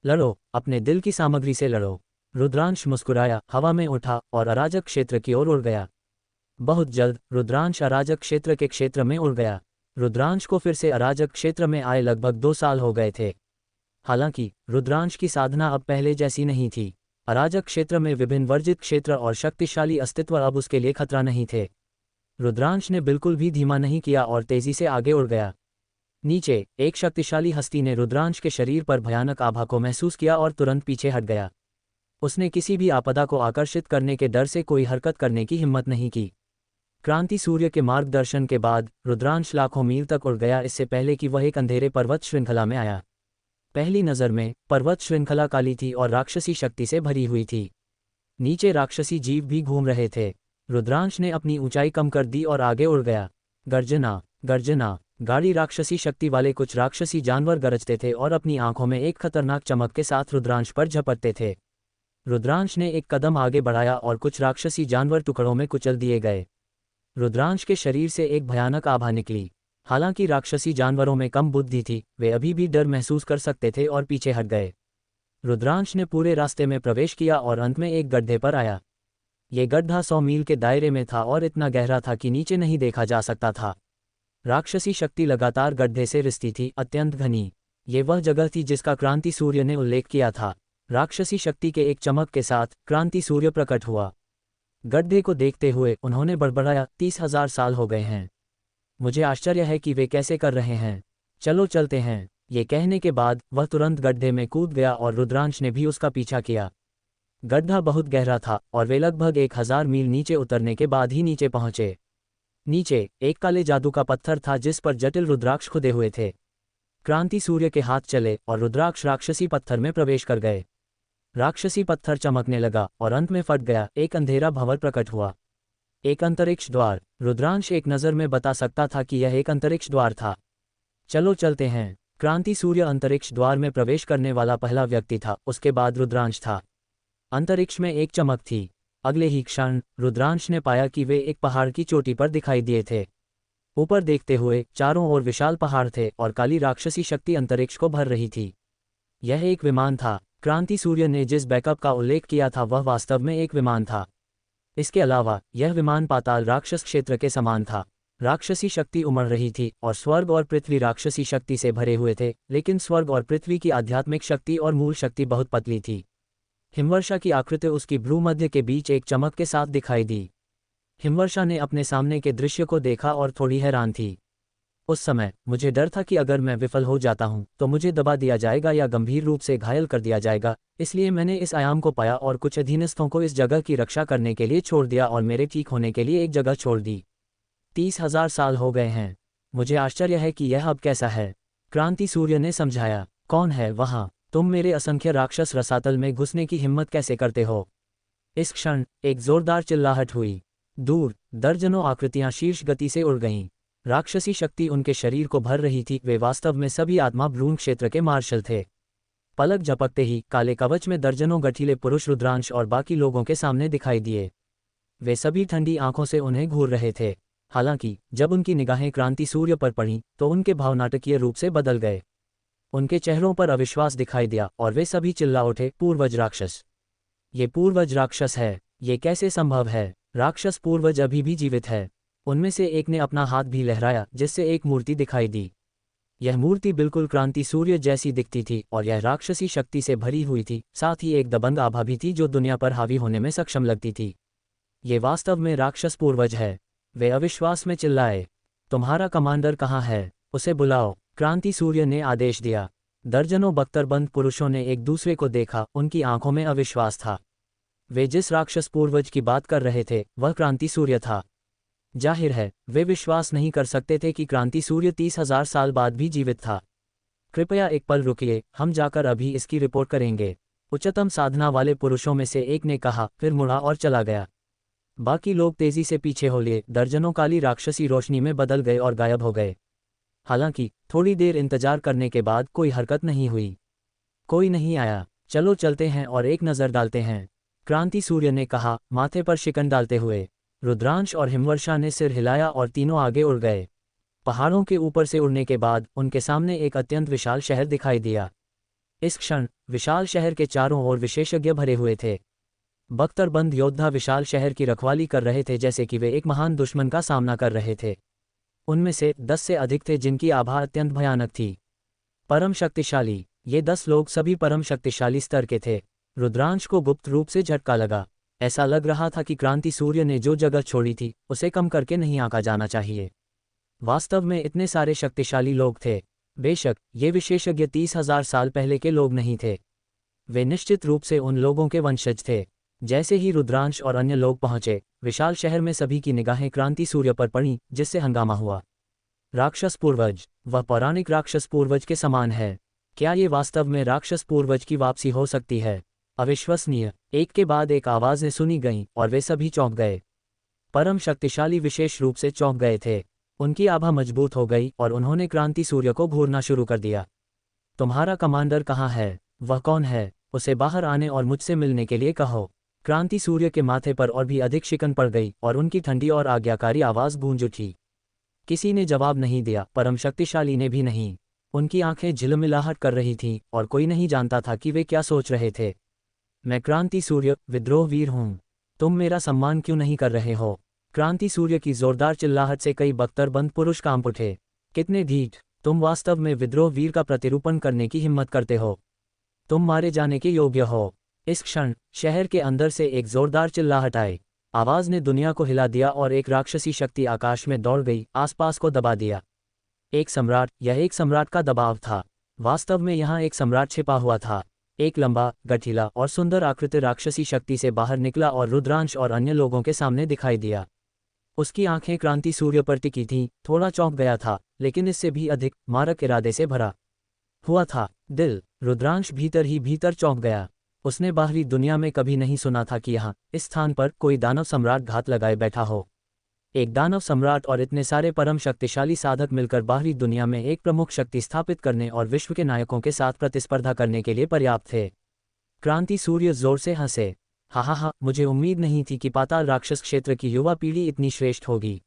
लड़ो, अपने दिल की सामग्री से लड़ो। रुद्रांश मुस्कुराया, हवा में उठा और अराजक क्षेत्र की ओर उड़ गया। बहुत जल्द रुद्रांश अराजक क्षेत्र के क्षेत्र में उड़ गया। रुद्रांश को फिर से अराजक क्षेत्र में आए लगभग 2 साल हो गए थे। हालांकि रुद्रांश की साधना अब पहले जैसी नहीं थी। अराजक क्षेत्र में विभिन्न वर्जित क्षेत्र और शक्तिशाली अस्तित्व अब उसके लिए खतरा नहीं थे। रुद्रांश ने बिल्कुल भी धीमा नहीं किया और तेजी से आगे उड़ गया। नीचे एक शक्तिशाली हस्ती ने रुद्रांश के शरीर पर भयानक आभा को महसूस किया और तुरंत पीछे हट गया। उसने किसी भी आपदा को आकर्षित करने के डर से कोई हरकत करने की हिम्मत नहीं की। क्रांति सूर्य के मार्गदर्शन के बाद रुद्रांश लाखों मील तक उड़ गया, इससे पहले कि वह एक अंधेरे पर्वत श्रृंखला में आया। पहली नज़र में पर्वत श्रृंखला काली थी और राक्षसी शक्ति से भरी हुई थी। नीचे राक्षसी जीव भी घूम रहे थे। रुद्रांश ने अपनी ऊंचाई कम कर दी और आगे उड़ गया। गर्जना गर्जना, गाढ़ी राक्षसी शक्ति वाले कुछ राक्षसी जानवर गरजते थे और अपनी आंखों में एक खतरनाक चमक के साथ रुद्रांश पर झपटते थे। रुद्रांश ने एक कदम आगे बढ़ाया और कुछ राक्षसी जानवर टुकड़ों में कुचल दिए गए। रुद्रांश के शरीर से एक भयानक आभा निकली। हालांकि राक्षसी जानवरों में कम बुद्धि थी, वे अभी भी डर महसूस कर सकते थे और पीछे हट गए। रुद्रांश ने पूरे रास्ते में प्रवेश किया और अंत में एक गड्ढे पर आया। ये गड्ढा 100 मील के दायरे में था और इतना गहरा था कि नीचे नहीं देखा जा सकता था। राक्षसी शक्ति लगातार गड्ढे से रिसती थी, अत्यंत घनी। ये वह जगह थी जिसका क्रांति सूर्य ने उल्लेख किया था। राक्षसी शक्ति के एक चमक के साथ क्रांति सूर्य प्रकट हुआ। गड्ढे को देखते हुए उन्होंने बड़बड़ाया, 30,000 साल हो गए हैं। मुझे आश्चर्य है कि वे कैसे कर रहे हैं। चलो चलते हैं। ये कहने के बाद वह तुरंत गड्ढे में कूद गया और रुद्रांश ने भी उसका पीछा किया। गड्ढा बहुत गहरा था और वे लगभग 1000 मील नीचे उतरने के बाद ही नीचे पहुंचे। नीचे एक काले जादू का पत्थर था जिस पर जटिल रुद्राक्ष खुदे हुए थे। क्रांति सूर्य के हाथ चले और रुद्राक्ष राक्षसी पत्थर में प्रवेश कर गए। राक्षसी पत्थर चमकने लगा और अंत में फट गया। एक अंधेरा भंवर प्रकट हुआ। एक अंतरिक्ष द्वार। रुद्रांश एक नज़र में बता सकता था कि यह एक अंतरिक्ष द्वार था। चलो चलते हैं। क्रांति सूर्य अंतरिक्ष द्वार में प्रवेश करने वाला पहला व्यक्ति था, उसके बाद रुद्रांश था। अंतरिक्ष में एक चमक थी। अगले ही क्षण रुद्रांश ने पाया कि वे एक पहाड़ की चोटी पर दिखाई दिए थे। ऊपर देखते हुए चारों ओर विशाल पहाड़ थे और काली राक्षसी शक्ति अंतरिक्ष को भर रही थी। यह एक विमान था। क्रांति सूर्य ने जिस बैकअप का उल्लेख किया था वह वास्तव में एक विमान था। इसके अलावा यह विमान पाताल राक्षस क्षेत्र के समान था। राक्षसी शक्ति उमड़ रही थी और स्वर्ग और पृथ्वी राक्षसी शक्ति से भरे हुए थे, लेकिन स्वर्ग और पृथ्वी की आध्यात्मिक शक्ति और मूल शक्ति बहुत पतली थी। हिमवर्षा की आकृति उसकी भ्रूमध्य के बीच एक चमक के साथ दिखाई दी। हिमवर्षा ने अपने सामने के दृश्य को देखा और थोड़ी हैरान थी। उस समय मुझे डर था कि अगर मैं विफल हो जाता हूं तो मुझे दबा दिया जाएगा या गंभीर रूप से घायल कर दिया जाएगा, इसलिए मैंने इस आयाम को पाया और कुछ अधीनस्थों को इस जगह की रक्षा करने के लिए छोड़ दिया और मेरे ठीक होने के लिए एक जगह छोड़ दी। 30,000 साल हो गए हैं। मुझे आश्चर्य है कि यह अब कैसा है। क्रांति सूर्य ने समझाया। कौन है वहाँ? तुम मेरे असंख्य राक्षस रसातल में घुसने की हिम्मत कैसे करते हो? इस क्षण एक जोरदार चिल्लाहट हुई। दूर दर्जनों आकृतियां शीर्ष गति से उड़ गईं। राक्षसी शक्ति उनके शरीर को भर रही थी। वे वास्तव में सभी आत्मा भ्रूण क्षेत्र के मार्शल थे। पलक झपकते ही काले कवच में दर्जनों गठीले पुरुष रुद्रांश और बाकी लोगों के सामने दिखाई दिए। वे सभी ठंडी आंखों से उन्हें घूर रहे थे। हालांकि जब उनकी निगाहें क्रांति सूर्य पर पड़ीं तो उनके भाव नाटकीय रूप से बदल गए। उनके चेहरों पर अविश्वास दिखाई दिया और वे सभी चिल्ला उठे, पूर्वज राक्षस! ये पूर्वज राक्षस है! ये कैसे संभव है? राक्षस पूर्वज अभी भी जीवित है। उनमें से एक ने अपना हाथ भी लहराया, जिससे एक मूर्ति दिखाई दी। यह मूर्ति बिल्कुल क्रांति सूर्य जैसी दिखती थी और यह राक्षसी शक्ति से भरी हुई थी। साथ ही एक दबंग आभा भी थी जो दुनिया पर हावी होने में सक्षम लगती थी। ये वास्तव में राक्षस पूर्वज है। वे अविश्वास में चिल्लाए। तुम्हारा कमांडर कहाँ है? उसे बुलाओ, क्रांति सूर्य ने आदेश दिया। दर्जनों बख्तरबंद पुरुषों ने एक दूसरे को देखा। उनकी आंखों में अविश्वास था। वे जिस राक्षस पूर्वज की बात कर रहे थे वह क्रांति सूर्य था। जाहिर है वे विश्वास नहीं कर सकते थे कि क्रांति सूर्य 30,000 साल बाद भी जीवित था। कृपया एक पल रुकिए, हम जाकर अभी इसकी रिपोर्ट करेंगे, उच्चतम साधना वाले पुरुषों में से एक ने कहा, फिर मुड़ा और चला गया। बाकी लोग तेजी से पीछे हो लिए। दर्जनों काली राक्षसी रोशनी में बदल गए और गायब हो गए। हालांकि थोड़ी देर इंतजार करने के बाद कोई हरकत नहीं हुई। कोई नहीं आया। चलो चलते हैं और एक नज़र डालते हैं, क्रांति सूर्य ने कहा, माथे पर शिकन डालते हुए। रुद्रांश और हिमवर्षा ने सिर हिलाया और तीनों आगे उड़ गए। पहाड़ों के ऊपर से उड़ने के बाद उनके सामने एक अत्यंत विशाल शहर दिखाई दिया। इस क्षण विशाल शहर के चारों ओर विशेषज्ञ भरे हुए थे। बख्तरबंद योद्धा विशाल शहर की रखवाली कर रहे थे जैसे कि वे एक महान दुश्मन का सामना कर रहे थे। उनमें से 10 से अधिक थे जिनकी आभा अत्यंत भयानक थी। परम शक्तिशाली। ये 10 लोग सभी परम शक्तिशाली स्तर के थे। रुद्रांश को गुप्त रूप से झटका लगा। ऐसा लग रहा था कि क्रांति सूर्य ने जो जगह छोड़ी थी उसे कम करके नहीं आंका जाना चाहिए। वास्तव में इतने सारे शक्तिशाली लोग थे। बेशक ये विशेषज्ञ 30,000 साल पहले के लोग नहीं थे। वे निश्चित रूप से उन लोगों के वंशज थे। जैसे ही रुद्रांश और अन्य लोग पहुंचे, विशाल शहर में सभी की निगाहें क्रांति सूर्य पर पड़ीं, जिससे हंगामा हुआ। राक्षस पूर्वज! वह पौराणिक राक्षस पूर्वज के समान है। क्या ये वास्तव में राक्षस पूर्वज की वापसी हो सकती है? अविश्वसनीय! एक के बाद एक आवाज़ें सुनी गईं और वे सभी चौंक गए। परम शक्तिशाली विशेष रूप से चौंक गए थे। उनकी आभा मजबूत हो गई और उन्होंने क्रांति सूर्य को घूरना शुरू कर दिया। तुम्हारा कमांडर कहाँ है? वह कौन है? उसे बाहर आने और मुझसे मिलने के लिए कहो। क्रांति सूर्य के माथे पर और भी अधिक शिकन पड़ गई और उनकी ठंडी और आज्ञाकारी आवाज़ गूंज उठी। किसी ने जवाब नहीं दिया, परम शक्तिशाली ने भी नहीं। उनकी आंखें झिलमिलाहट कर रही थीं और कोई नहीं जानता था कि वे क्या सोच रहे थे। मैं क्रांति सूर्य, विद्रोह वीर हूँ। तुम मेरा सम्मान क्यों नहीं कर रहे हो? क्रांति सूर्य की जोरदार चिल्लाहट से कई बख्तरबंद पुरुष कांप उठे। कितने ढीठ! तुम वास्तव में विद्रोह वीर का प्रतिरूपण करने की हिम्मत करते हो। तुम मारे जाने के योग्य हो। इस क्षण शहर के अंदर से एक जोरदार चिल्लाहट आई। आवाज ने दुनिया को हिला दिया और एक राक्षसी शक्ति आकाश में दौड़ गई, आसपास को दबा दिया। एक सम्राट! यह एक सम्राट का दबाव था। वास्तव में यहाँ एक सम्राट छिपा हुआ था। एक लंबा, गठीला और सुंदर आकृति राक्षसी शक्ति से बाहर निकला और रुद्रांश और अन्य लोगों के सामने दिखाई दिया। उसकी आंखें क्रांति सूर्य पर टिकी थीं। थोड़ा चौंक गया था, लेकिन इससे भी अधिक मारक इरादे से भरा हुआ था। दिल! रुद्रांश भीतर ही भीतर चौंक गया। उसने बाहरी दुनिया में कभी नहीं सुना था कि यहाँ इस स्थान पर कोई दानव सम्राट घात लगाए बैठा हो। एक दानव सम्राट और इतने सारे परम शक्तिशाली साधक मिलकर बाहरी दुनिया में एक प्रमुख शक्ति स्थापित करने और विश्व के नायकों के साथ प्रतिस्पर्धा करने के लिए पर्याप्त थे। क्रांति सूर्य जोर से हंसे। हा, मुझे उम्मीद नहीं थी कि पाताल राक्षस क्षेत्र की युवा पीढ़ी इतनी श्रेष्ठ होगी।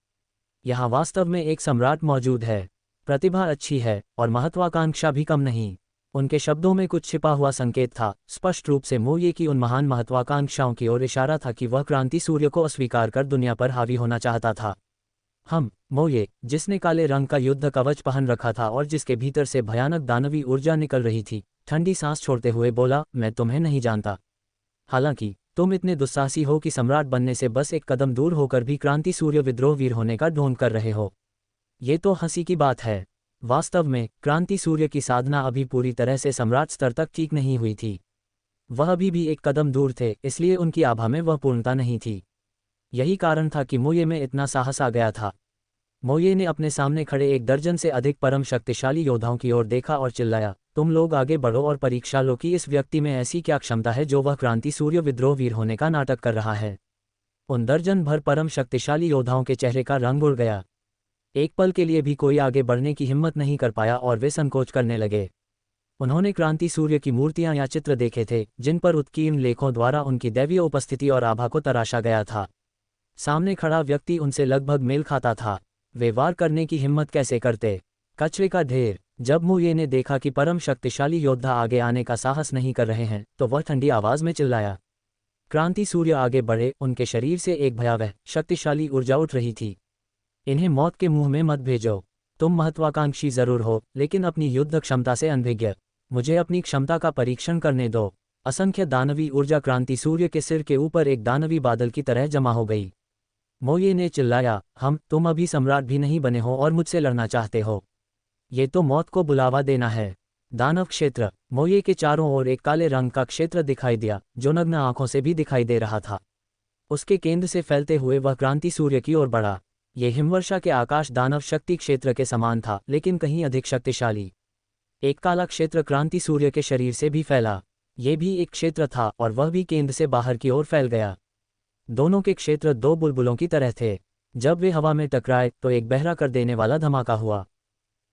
यहाँ वास्तव में एक सम्राट मौजूद है। प्रतिभा अच्छी है और महत्वाकांक्षा भी कम नहीं। उनके शब्दों में कुछ छिपा हुआ संकेत था। स्पष्ट रूप से मोये की उन महान महत्वाकांक्षाओं की ओर इशारा था कि वह क्रांति सूर्य को अस्वीकार कर दुनिया पर हावी होना चाहता था। मोये, जिसने काले रंग का युद्ध कवच पहन रखा था और जिसके भीतर से भयानक दानवी ऊर्जा निकल रही थी, ठंडी सांस छोड़ते हुए बोला, मैं तुम्हें नहीं जानता। हालांकि तुम इतने दुस्साहसी हो कि सम्राट बनने से बस एक कदम दूर होकर भी क्रांति सूर्य विद्रोह वीर होने का ढोंग कर रहे हो। ये तो हंसी की बात है। वास्तव में क्रांति सूर्य की साधना अभी पूरी तरह से सम्राट स्तर तक ठीक नहीं हुई थी। वह अभी भी एक कदम दूर थे, इसलिए उनकी आभा में वह पूर्णता नहीं थी। यही कारण था कि मोये में इतना साहस आ गया था। मोये ने अपने सामने खड़े 1 दर्जन से अधिक परम शक्तिशाली योद्धाओं की ओर देखा और चिल्लाया, तुम लोग आगे बढ़ो और परीक्षा लो कि इस व्यक्ति में ऐसी क्या क्षमता है जो वह क्रांति सूर्य विद्रोह वीर होने का नाटक कर रहा है। उन दर्जन भर परम शक्तिशाली योद्धाओं के चेहरे का रंग उड़ गया। एक पल के लिए भी कोई आगे बढ़ने की हिम्मत नहीं कर पाया और वे संकोच करने लगे। उन्होंने क्रांति सूर्य की मूर्तियां या चित्र देखे थे जिन पर उत्कीर्ण लेखों द्वारा उनकी दैवीय उपस्थिति और आभा को तराशा गया था। सामने खड़ा व्यक्ति उनसे लगभग मेल खाता था। वे वार करने की हिम्मत कैसे करते? कचरे का ढेर। जब मोये ने देखा कि परम शक्तिशाली योद्धा आगे आने का साहस नहीं कर रहे हैं तो वह ठंडी आवाज में चिल्लाया। क्रांति सूर्य आगे बढ़े, उनके शरीर से एक भयावह शक्तिशाली ऊर्जा उठ रही थी। इन्हें मौत के मुंह में मत भेजो। तुम महत्वाकांक्षी जरूर हो लेकिन अपनी युद्ध क्षमता से अनभिज्ञ। मुझे अपनी क्षमता का परीक्षण करने दो। असंख्य दानवी ऊर्जा क्रांति सूर्य के सिर के ऊपर एक दानवी बादल की तरह जमा हो गई। मोये ने चिल्लाया, तुम अभी सम्राट भी नहीं बने हो और मुझसे लड़ना चाहते हो? ये तो मौत को बुलावा देना है। दानव क्षेत्र। मोये के चारों ओर एक काले रंग का क्षेत्र दिखाई दिया जो नग्न आंखों से भी दिखाई दे रहा था। उसके केंद्र से फैलते हुए वह क्रांति सूर्य की ओर बढ़ा। ये हिमवर्षा के आकाश दानव शक्ति क्षेत्र के समान था लेकिन कहीं अधिक शक्तिशाली। एक काला क्षेत्र क्रांति सूर्य के शरीर से भी फैला। ये भी एक क्षेत्र था और वह भी केंद्र से बाहर की ओर फैल गया। दोनों के क्षेत्र 2 बुलबुलों की तरह थे। जब वे हवा में टकराए तो एक बहरा कर देने वाला धमाका हुआ।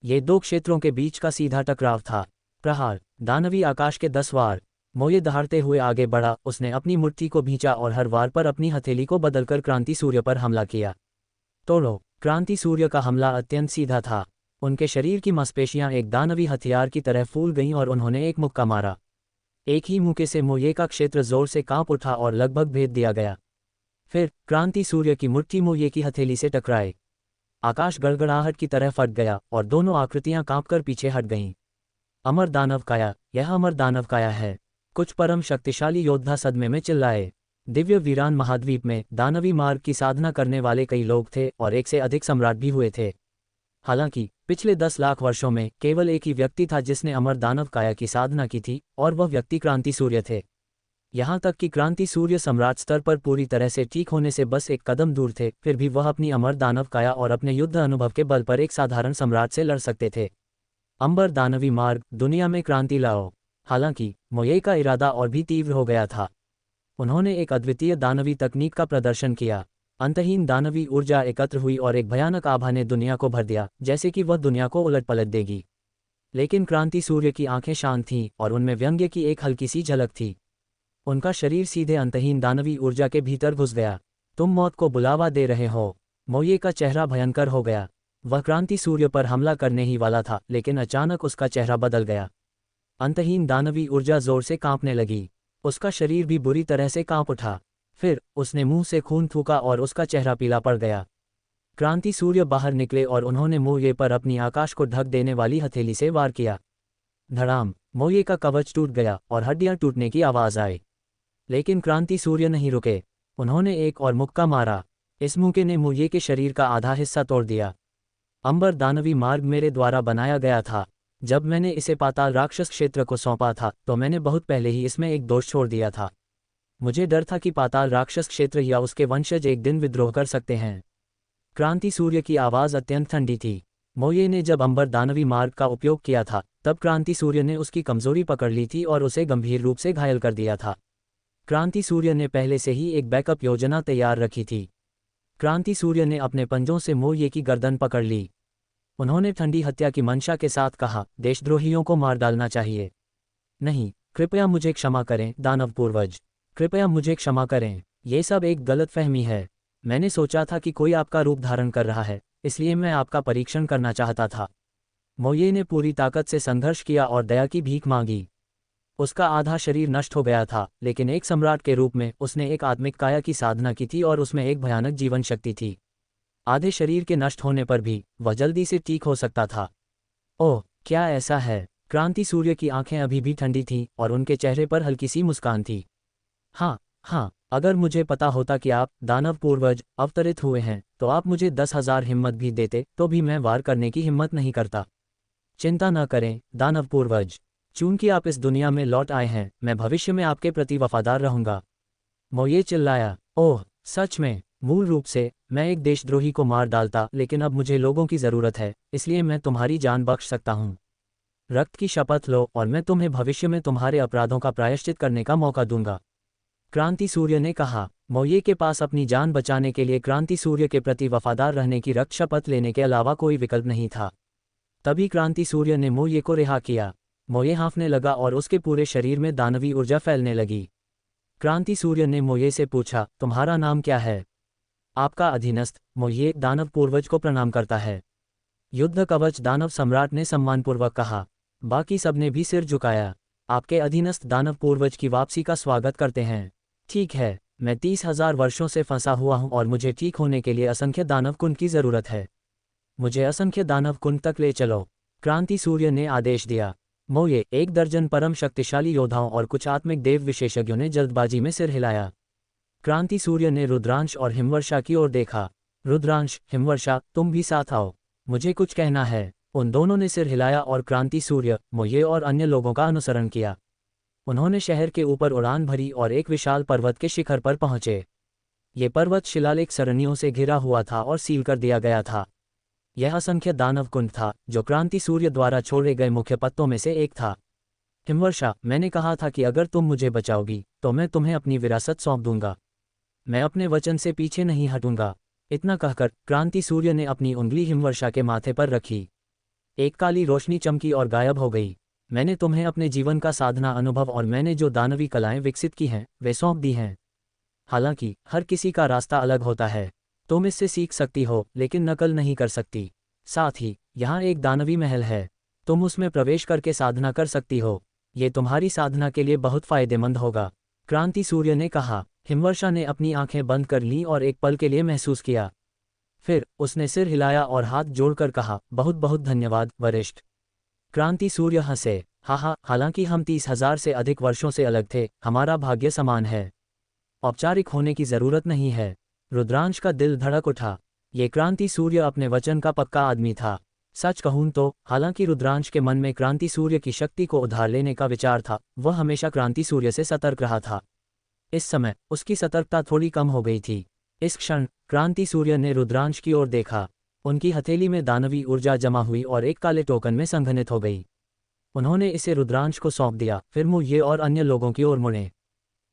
ये 2 क्षेत्रों के बीच का सीधा टकराव था। प्रहार। दानवी आकाश के 10 वार। मोये दहाड़ते हुए आगे बढ़ा। उसने अपनी मुट्ठी को भींचा और हर वार पर अपनी हथेली को बदलकर क्रांति सूर्य पर हमला किया। तोड़ो। क्रांति सूर्य का हमला अत्यंत सीधा था। उनके शरीर की मांसपेशियां एक दानवी हथियार की तरह फूल गईं और उन्होंने एक मुक्का मारा। एक ही मुक्के से मोये का क्षेत्र जोर से कांप उठा और लगभग भेद दिया गया। फिर क्रांति सूर्य की मुट्ठी मोये की हथेली से टकराई। आकाश गड़गड़ाहट की तरह फट गया और दोनों आकृतियां कांपकर पीछे हट गईं। अमर दानव काया, यह अमर दानव काया है। कुछ परम शक्तिशाली योद्धा सदमे में चिल्लाए। दिव्य वीरान महाद्वीप में दानवी मार्ग की साधना करने वाले कई लोग थे और 1 से अधिक सम्राट भी हुए थे। हालांकि पिछले 10 लाख वर्षों में केवल एक ही व्यक्ति था जिसने अमर दानव काया की साधना की थी और वह व्यक्ति क्रांति सूर्य थे। यहाँ तक कि क्रांति सूर्य सम्राट स्तर पर पूरी तरह से ठीक होने से बस एक कदम दूर थे, फिर भी वह अपनी अमर दानव काया और अपने युद्ध अनुभव के बल पर एक साधारण सम्राट से लड़ सकते थे। अंबर दानवी मार्ग, दुनिया में क्रांति लाओ। हालांकि मोये का इरादा और भी तीव्र हो गया था। उन्होंने एक अद्वितीय दानवी तकनीक का प्रदर्शन किया। अंतहीन दानवी ऊर्जा एकत्र हुई और एक भयानक आभा ने दुनिया को भर दिया, जैसे कि वह दुनिया को उलट पलट देगी। लेकिन क्रांति सूर्य की आंखें शांत थीं और उनमें व्यंग्य की एक हल्की सी झलक थी। उनका शरीर सीधे अंतहीन दानवी ऊर्जा के भीतर घुस गया। तुम मौत को बुलावा दे रहे हो। मोये का चेहरा भयंकर हो गया। वह क्रांति सूर्य पर हमला करने ही वाला था लेकिन अचानक उसका चेहरा बदल गया। अंतहीन दानवी ऊर्जा जोर से कांपने लगी। उसका शरीर भी बुरी तरह से कांप उठा। फिर उसने मुंह से खून थूका और उसका चेहरा पीला पड़ गया। क्रांति सूर्य बाहर निकले और उन्होंने मोये पर अपनी आकाश को ढक देने वाली हथेली से वार किया। धड़ाम। मोये का कवच टूट गया और हड्डियां टूटने की आवाज आई। लेकिन क्रांति सूर्य नहीं रुके। उन्होंने एक और मुक्का मारा। इस मुक्के ने मोये के शरीर का आधा हिस्सा तोड़ दिया। अंबर दानवी मार्ग मेरे द्वारा बनाया गया था। जब मैंने इसे पाताल राक्षस क्षेत्र को सौंपा था तो मैंने बहुत पहले ही इसमें एक दोष छोड़ दिया था। मुझे डर था कि पाताल राक्षस क्षेत्र या उसके वंशज एक दिन विद्रोह कर सकते हैं। क्रांति सूर्य की आवाज़ अत्यंत ठंडी थी। मोये ने जब अंबर दानवी मार्ग का उपयोग किया था तब क्रांति सूर्य ने उसकी कमजोरी पकड़ ली थी और उसे गंभीर रूप से घायल कर दिया था। क्रांति सूर्य ने पहले से ही एक बैकअप योजना तैयार रखी थी। क्रांति सूर्य ने अपने पंजों से मोये की गर्दन पकड़ ली। उन्होंने ठंडी हत्या की मंशा के साथ कहा, देशद्रोहियों को मार डालना चाहिए। नहीं, कृपया मुझे क्षमा करें दानव पूर्वज, कृपया मुझे क्षमा करें। ये सब एक गलतफहमी है। मैंने सोचा था कि कोई आपका रूप धारण कर रहा है, इसलिए मैं आपका परीक्षण करना चाहता था। मोये ने पूरी ताकत से संघर्ष किया और दया की भीख मांगी। उसका आधा शरीर नष्ट हो गया था लेकिन एक सम्राट के रूप में उसने एक आत्मिक काया की साधना की थी और उसमें एक भयानक जीवन शक्ति थी। आधे शरीर के नष्ट होने पर भी वह जल्दी से ठीक हो सकता था। ओह, क्या ऐसा है? क्रांति सूर्य की आंखें अभी भी ठंडी थीं और उनके चेहरे पर हल्की सी मुस्कान थी। हाँ, अगर मुझे पता होता कि आप दानव पूर्वज अवतरित हुए हैं तो आप मुझे 10,000 हिम्मत भी देते तो भी मैं वार करने की हिम्मत नहीं करता। चिंता न करें दानव पूर्वज, चूंकि आप इस दुनिया में लौट आए हैं मैं भविष्य में आपके प्रति वफादार रहूंगा। मोये चिल्लाया। ओह, सच में? मूल रूप से मैं एक देशद्रोही को मार डालता, लेकिन अब मुझे लोगों की ज़रूरत है, इसलिए मैं तुम्हारी जान बख्श सकता हूँ। रक्त की शपथ लो और मैं तुम्हें भविष्य में तुम्हारे अपराधों का प्रायश्चित करने का मौका दूंगा। क्रांति सूर्य ने कहा। मोये के पास अपनी जान बचाने के लिए क्रांति सूर्य के प्रति वफादार रहने की रक्त शपथ लेने के अलावा कोई विकल्प नहीं था। तभी क्रांति सूर्य ने मोये को रिहा किया। मोये हाँफने लगा और उसके पूरे शरीर में दानवी ऊर्जा फैलने लगी। क्रांति सूर्य ने मोये से पूछा, तुम्हारा नाम क्या है? आपका अधीनस्थ। मोये दानव पूर्वज को प्रणाम करता है। युद्ध कवच दानव सम्राट ने सम्मानपूर्वक कहा। बाकी सबने भी सिर झुकाया। आपके अधीनस्थ दानव पूर्वज की वापसी का स्वागत करते हैं। ठीक है, मैं 30,000 वर्षों से फंसा हुआ हूं और मुझे ठीक होने के लिए असंख्य दानव कुंड की जरूरत है। मुझे असंख्य दानव कुंड तक ले चलो। क्रांति सूर्य ने आदेश दिया। मोये, 1 दर्जन परम शक्तिशाली योद्धाओं और कुछ आत्मिक देव विशेषज्ञों ने जल्दबाजी में सिर हिलाया। क्रांति सूर्य ने रुद्रांश और हिमवर्षा की ओर देखा। रुद्रांश, हिमवर्षा, तुम भी साथ आओ, मुझे कुछ कहना है। उन दोनों ने सिर हिलाया और क्रांति सूर्य, मोये और अन्य लोगों का अनुसरण किया। उन्होंने शहर के ऊपर उड़ान भरी और एक विशाल पर्वत के शिखर पर पहुंचे। ये पर्वत शिलालेख सरणियों से घिरा हुआ था और सील कर दिया गया था। यह असंख्य दानव कुंड था, जो क्रांति सूर्य द्वारा छोड़े गए मुख्य पत्तों में से एक था। हिमवर्षा, मैंने कहा था कि अगर तुम मुझे बचाओगी तो मैं तुम्हें अपनी विरासत सौंप दूंगा। मैं अपने वचन से पीछे नहीं हटूंगा। इतना कहकर क्रांति सूर्य ने अपनी उंगली हिमवर्षा के माथे पर रखी। एक काली रोशनी चमकी और गायब हो गई। मैंने तुम्हें अपने जीवन का साधना अनुभव और मैंने जो दानवी कलाएं विकसित की हैं वे सौंप दी हैं। हालांकि हर किसी का रास्ता अलग होता है। तुम इससे सीख सकती हो लेकिन नकल नहीं कर सकती। साथ ही यहाँ एक दानवी महल है, तुम उसमें प्रवेश करके साधना कर सकती हो। ये तुम्हारी साधना के लिए बहुत फायदेमंद होगा। क्रांति सूर्य ने कहा। हिमवर्षा ने अपनी आंखें बंद कर लीं और एक पल के लिए महसूस किया। फिर उसने सिर हिलाया और हाथ जोड़कर कहा, बहुत बहुत धन्यवाद वरिष्ठ। क्रांति सूर्य हंसे। हाँ, हालांकि हम 30,000 से अधिक वर्षों से अलग थे, हमारा भाग्य समान है। औपचारिक होने की जरूरत नहीं है। रुद्रांश का दिल धड़क उठा। ये क्रांति सूर्य अपने वचन का पक्का आदमी था। सच कहूं तो हालांकि रुद्रांश के मन में क्रांति सूर्य की शक्ति को उधार लेने का विचार था, वह हमेशा क्रांति सूर्य से सतर्क रहा था। इस समय उसकी सतर्कता थोड़ी कम हो गई थी। इस क्षण क्रांति सूर्य ने रुद्रांश की ओर देखा। उनकी हथेली में दानवी ऊर्जा जमा हुई और एक काले टोकन में संघनित हो गई। उन्होंने इसे रुद्रांश को सौंप दिया, फिर मोये और अन्य लोगों की ओर मुड़े।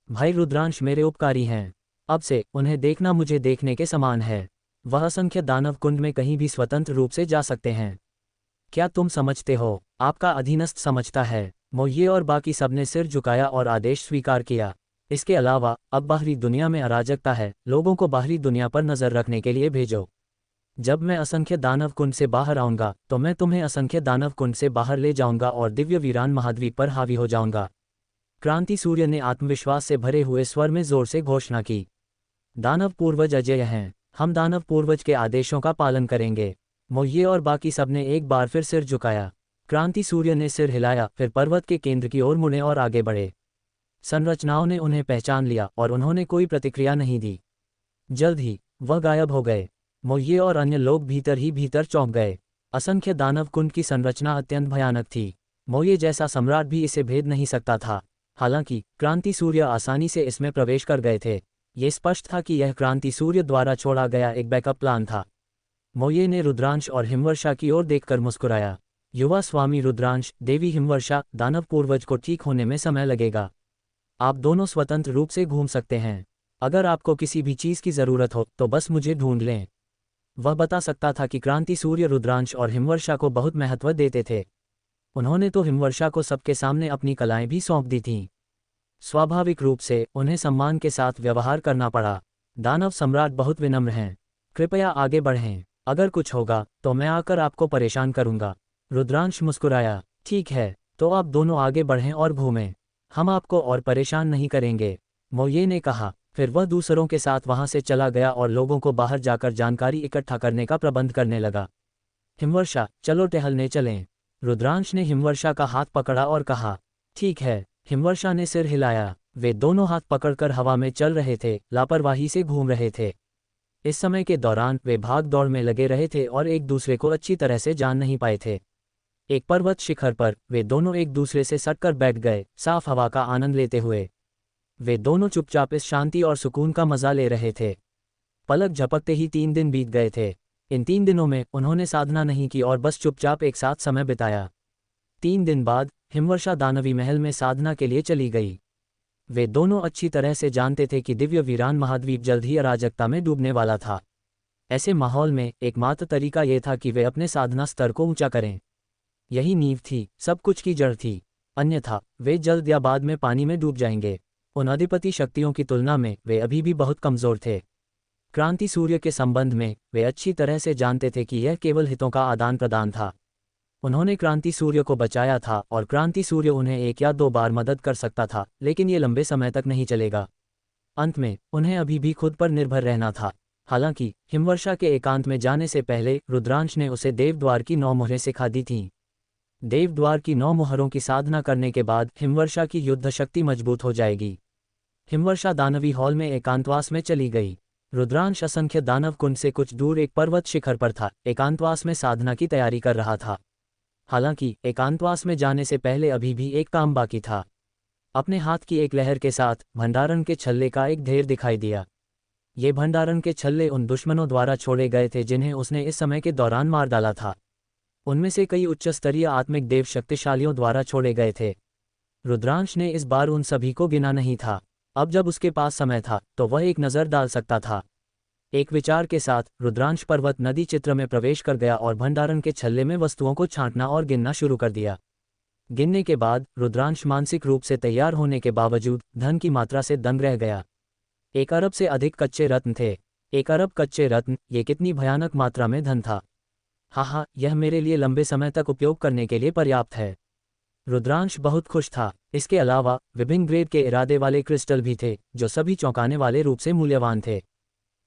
भाई रुद्रांश मेरे उपकारी हैं। अब से उन्हें देखना मुझे देखने के समान है। वह असंख्य दानव कुंड में कहीं भी स्वतंत्र रूप से जा सकते हैं। क्या तुम समझते हो? आपका अधीनस्थ समझता है। मोये और बाकी सबने सिर झुकाया और आदेश स्वीकार किया। इसके अलावा अब बाहरी दुनिया में अराजकता है, लोगों को बाहरी दुनिया पर नजर रखने के लिए भेजो। जब मैं असंख्य दानव कुंड से बाहर आऊंगा तो मैं तुम्हें असंख्य दानव कुंड से बाहर ले जाऊंगा और दिव्य वीरान महाद्वीप पर हावी हो जाऊंगा। क्रांति सूर्य ने आत्मविश्वास से भरे हुए स्वर में जोर से घोषणा की। दानव पूर्वज अजय हैं, हम दानव पूर्वज के आदेशों का पालन करेंगे। मोये और बाकी सबने एक बार फिर सिर झुकाया। क्रांति सूर्य ने सिर हिलाया, फिर पर्वत के केंद्र की ओर मुड़े और आगे बढ़े। संरचनाओं ने उन्हें पहचान लिया और उन्होंने कोई प्रतिक्रिया नहीं दी। जल्द ही वह गायब हो गए। मोये और अन्य लोग भीतर ही भीतर चौंक गए। असंख्य दानव कुंड की संरचना अत्यंत भयानक थी। मोये जैसा सम्राट भी इसे भेद नहीं सकता था। हालांकि क्रांति सूर्य आसानी से इसमें प्रवेश कर गए थे। ये स्पष्ट था कि यह क्रांति सूर्य द्वारा छोड़ा गया एक बैकअप प्लान था। मोये ने रुद्रांश और हिमवर्षा की ओर देखकर मुस्कुराया। युवा स्वामी रुद्रांश, देवी हिमवर्षा, दानव पूर्वज को ठीक होने में समय लगेगा। आप दोनों स्वतंत्र रूप से घूम सकते हैं। अगर आपको किसी भी चीज़ की ज़रूरत हो तो बस मुझे ढूंढ लें। वह बता सकता था कि क्रांति सूर्य रुद्रांश और हिमवर्षा को बहुत महत्व देते थे। उन्होंने तो हिमवर्षा को सबके सामने अपनी कलाएं भी सौंप दी थीं। स्वाभाविक रूप से उन्हें सम्मान के साथ व्यवहार करना पड़ा। दानव सम्राट बहुत विनम्र हैं, कृपया आगे बढ़ें। अगर कुछ होगा तो मैं आकर आपको परेशान करूंगा। रुद्रांश मुस्कुराया। ठीक है, तो आप दोनों आगे बढ़ें और घूमें, हम आपको और परेशान नहीं करेंगे, मोये ने कहा। फिर वह दूसरों के साथ वहां से चला गया और लोगों को बाहर जाकर जानकारी इकट्ठा करने का प्रबंध करने लगा। हिमवर्षा, चलो टहलने चलें। रुद्रांश ने हिमवर्षा का हाथ पकड़ा और कहा। ठीक है। हिमवर्षा ने सिर हिलाया। वे दोनों हाथ पकड़कर हवा में चल रहे थे, लापरवाही से घूम रहे थे। इस समय के दौरान वे भाग दौड़ में लगे रहे थे और एक दूसरे को अच्छी तरह से जान नहीं पाए थे। एक पर्वत शिखर पर वे दोनों एक दूसरे से सटकर बैठ गए, साफ हवा का आनंद लेते हुए। वे दोनों चुपचाप इस शांति और सुकून का मजा ले रहे थे। पलक झपकते ही 3 दिन बीत गए थे। इन 3 दिनों में उन्होंने साधना नहीं की और बस चुपचाप एक साथ समय बिताया। 3 दिन बाद हिमवर्षा दानवी महल में साधना के लिए चली गई। वे दोनों अच्छी तरह से जानते थे कि दिव्य वीरान महाद्वीप जल्द ही अराजकता में डूबने वाला था। ऐसे माहौल में एकमात्र तरीका यह था कि वे अपने साधना स्तर को ऊंचा करें। यही नींव थी, सब कुछ की जड़ थी। अन्यथा वे जल्द या बाद में पानी में डूब जाएंगे। उन अधिपति शक्तियों की तुलना में वे अभी भी बहुत कमजोर थे। क्रांति सूर्य के संबंध में वे अच्छी तरह से जानते थे कि यह केवल हितों का आदान प्रदान था। उन्होंने क्रांति सूर्य को बचाया था और क्रांति सूर्य उन्हें 1 या 2 बार मदद कर सकता था, लेकिन ये लंबे समय तक नहीं चलेगा। अंत में उन्हें अभी भी खुद पर निर्भर रहना था। हालांकि हिमवर्षा के एकांत में जाने से पहले रुद्रांश ने उसे देवद्वार की 9 मोहरें सिखा दी थीं। देवद्वार की 9 मोहरों की साधना करने के बाद हिमवर्षा की युद्ध शक्ति मजबूत हो जाएगी। हिमवर्षा दानवी हॉल में एकांतवास में चली गई। रुद्रांश असंख्य दानव कुंड से कुछ दूर एक पर्वत शिखर पर था, एकांतवास में साधना की तैयारी कर रहा था। हालांकि एकांतवास में जाने से पहले अभी भी एक काम बाकी था। अपने हाथ की एक लहर के साथ भंडारण के छल्ले का एक ढेर दिखाई दिया। ये भंडारण के छल्ले उन दुश्मनों द्वारा छोड़े गए थे जिन्हें उसने इस समय के दौरान मार डाला था। उनमें से कई उच्च स्तरीय आत्मिक देव शक्तिशालियों द्वारा छोड़े गए थे। रुद्रांश ने इस बार उन सभी को गिना नहीं था। अब जब उसके पास समय था तो वह एक नज़र डाल सकता था। एक विचार के साथ रुद्रांश पर्वत नदी चित्र में प्रवेश कर गया और भंडारण के छल्ले में वस्तुओं को छांटना और गिनना शुरू कर दिया। गिनने के बाद रुद्रांश मानसिक रूप से तैयार होने के बावजूद धन की मात्रा से दंग रह गया। 1 अरब से अधिक कच्चे रत्न थे। 1 अरब कच्चे रत्न, ये कितनी भयानक मात्रा में धन था। हाँ, यह मेरे लिए लंबे समय तक उपयोग करने के लिए पर्याप्त है। रुद्रांश बहुत खुश था। इसके अलावा विभिन्न ग्रेड के इरादे वाले क्रिस्टल भी थे जो सभी चौंकाने वाले रूप से मूल्यवान थे।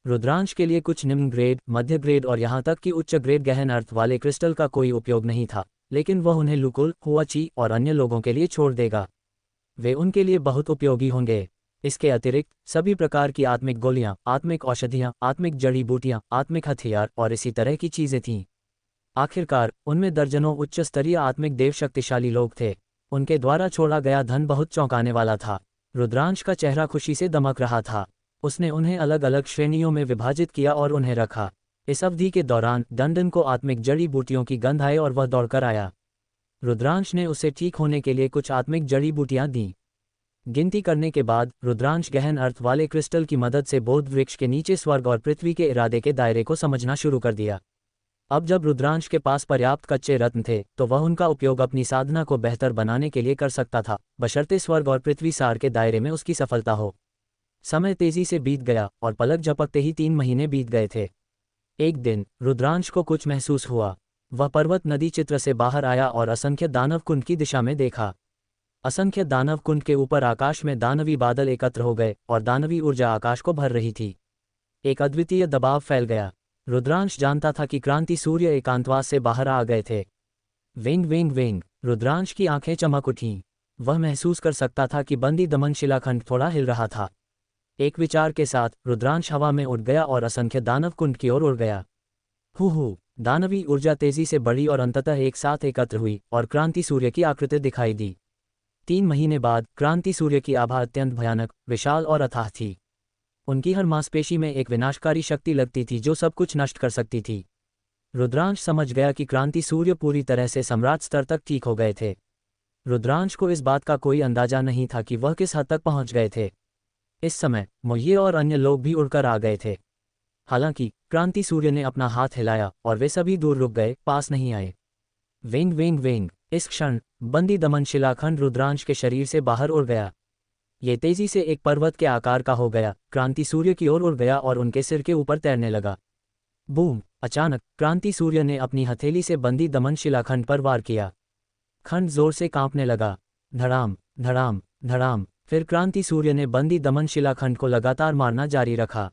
रुद्रांश के लिए कुछ निम्न ग्रेड, मध्य ग्रेड और यहाँ तक कि उच्च ग्रेड गहन अर्थ वाले क्रिस्टल का कोई उपयोग नहीं था, लेकिन वह उन्हें लुकुल, हुआची और अन्य लोगों के लिए छोड़ देगा। वे उनके लिए बहुत उपयोगी होंगे। इसके अतिरिक्त सभी प्रकार की आत्मिक गोलियां, आत्मिक औषधियां, आत्मिक जड़ी बूटियां, आत्मिक हथियार और इसी तरह की चीजें थीं। आखिरकार उनमें दर्जनों उच्च स्तरीय आत्मिक देव शक्तिशाली लोग थे। उनके द्वारा छोड़ा गया धन बहुत चौंकाने वाला था। रुद्रांश का चेहरा खुशी से दमक रहा था। उसने उन्हें अलग अलग श्रेणियों में विभाजित किया और उन्हें रखा। इस अवधि के दौरान डंडन को आत्मिक जड़ी बूटियों की गंध आई और वह दौड़कर आया। रुद्रांश ने उसे ठीक होने के लिए कुछ आत्मिक जड़ी बूटियां दीं। गिनती करने के बाद रुद्रांश गहन अर्थ वाले क्रिस्टल की मदद से बोध वृक्ष के नीचे स्वर्ग और पृथ्वी के इरादे के दायरे को समझना शुरू कर दिया। अब जब रुद्रांश के पास पर्याप्त कच्चे रत्न थे तो वह उनका उपयोग अपनी साधना को बेहतर बनाने के लिए कर सकता था, बशर्ते स्वर्ग और पृथ्वी सार के दायरे में उसकी सफलता हो। समय तेजी से बीत गया और पलक झपकते ही 3 महीने बीत गए थे। एक दिन रुद्रांश को कुछ महसूस हुआ। वह पर्वत नदी चित्र से बाहर आया और असंख्य दानव कुंड की दिशा में देखा। असंख्य दानव कुंड के ऊपर आकाश में दानवी बादल एकत्र हो गए और दानवी ऊर्जा आकाश को भर रही थी। एक अद्वितीय दबाव फैल गया। रुद्रांश जानता था कि क्रांति सूर्य एकांतवास से बाहर आ गए थे। वेंग वेंग वेंग, रुद्रांश की आंखें चमक उठीं। वह महसूस कर सकता था कि बंदी दमन शिलाखंड थोड़ा हिल रहा था। एक विचार के साथ रुद्रांश हवा में उड़ गया और असंख्य दानव कुंड की ओर उड़ गया। हु दानवी ऊर्जा तेजी से बढ़ी और अंततः एक साथ एकत्र हुई और क्रांति सूर्य की आकृति दिखाई दी। 3 महीने बाद क्रांति सूर्य की आभा अत्यंत भयानक, विशाल और अथाह थी। उनकी हर मांसपेशी में एक विनाशकारी शक्ति लगती थी जो सब कुछ नष्ट कर सकती थी। रुद्रांश समझ गया कि क्रांति सूर्य पूरी तरह से सम्राट स्तर तक ठीक हो गए थे। रुद्रांश को इस बात का कोई अंदाजा नहीं था कि वह किस हद तक पहुंच गए थे। इस समय मोये और अन्य लोग भी उड़कर आ गए थे। हालांकि क्रांति सूर्य ने अपना हाथ हिलाया और वे सभी दूर रुक गए, पास नहीं आए। वेंग वेंग वेंग, इस क्षण बंदी दमन शिलाखंड रुद्रांश के शरीर से बाहर उड़ गया। ये तेजी से एक पर्वत के आकार का हो गया, क्रांति सूर्य की ओर उड़ गया और उनके सिर के ऊपर तैरने लगा। बूम! अचानक क्रांति सूर्य ने अपनी हथेली से बंदी दमन शिलाखंड पर वार किया। खंड जोर से कांपने लगा। धड़ाम धड़ाम धड़ाम। फिर क्रांति सूर्य ने बंदी दमन शिलाखंड को लगातार मारना जारी रखा।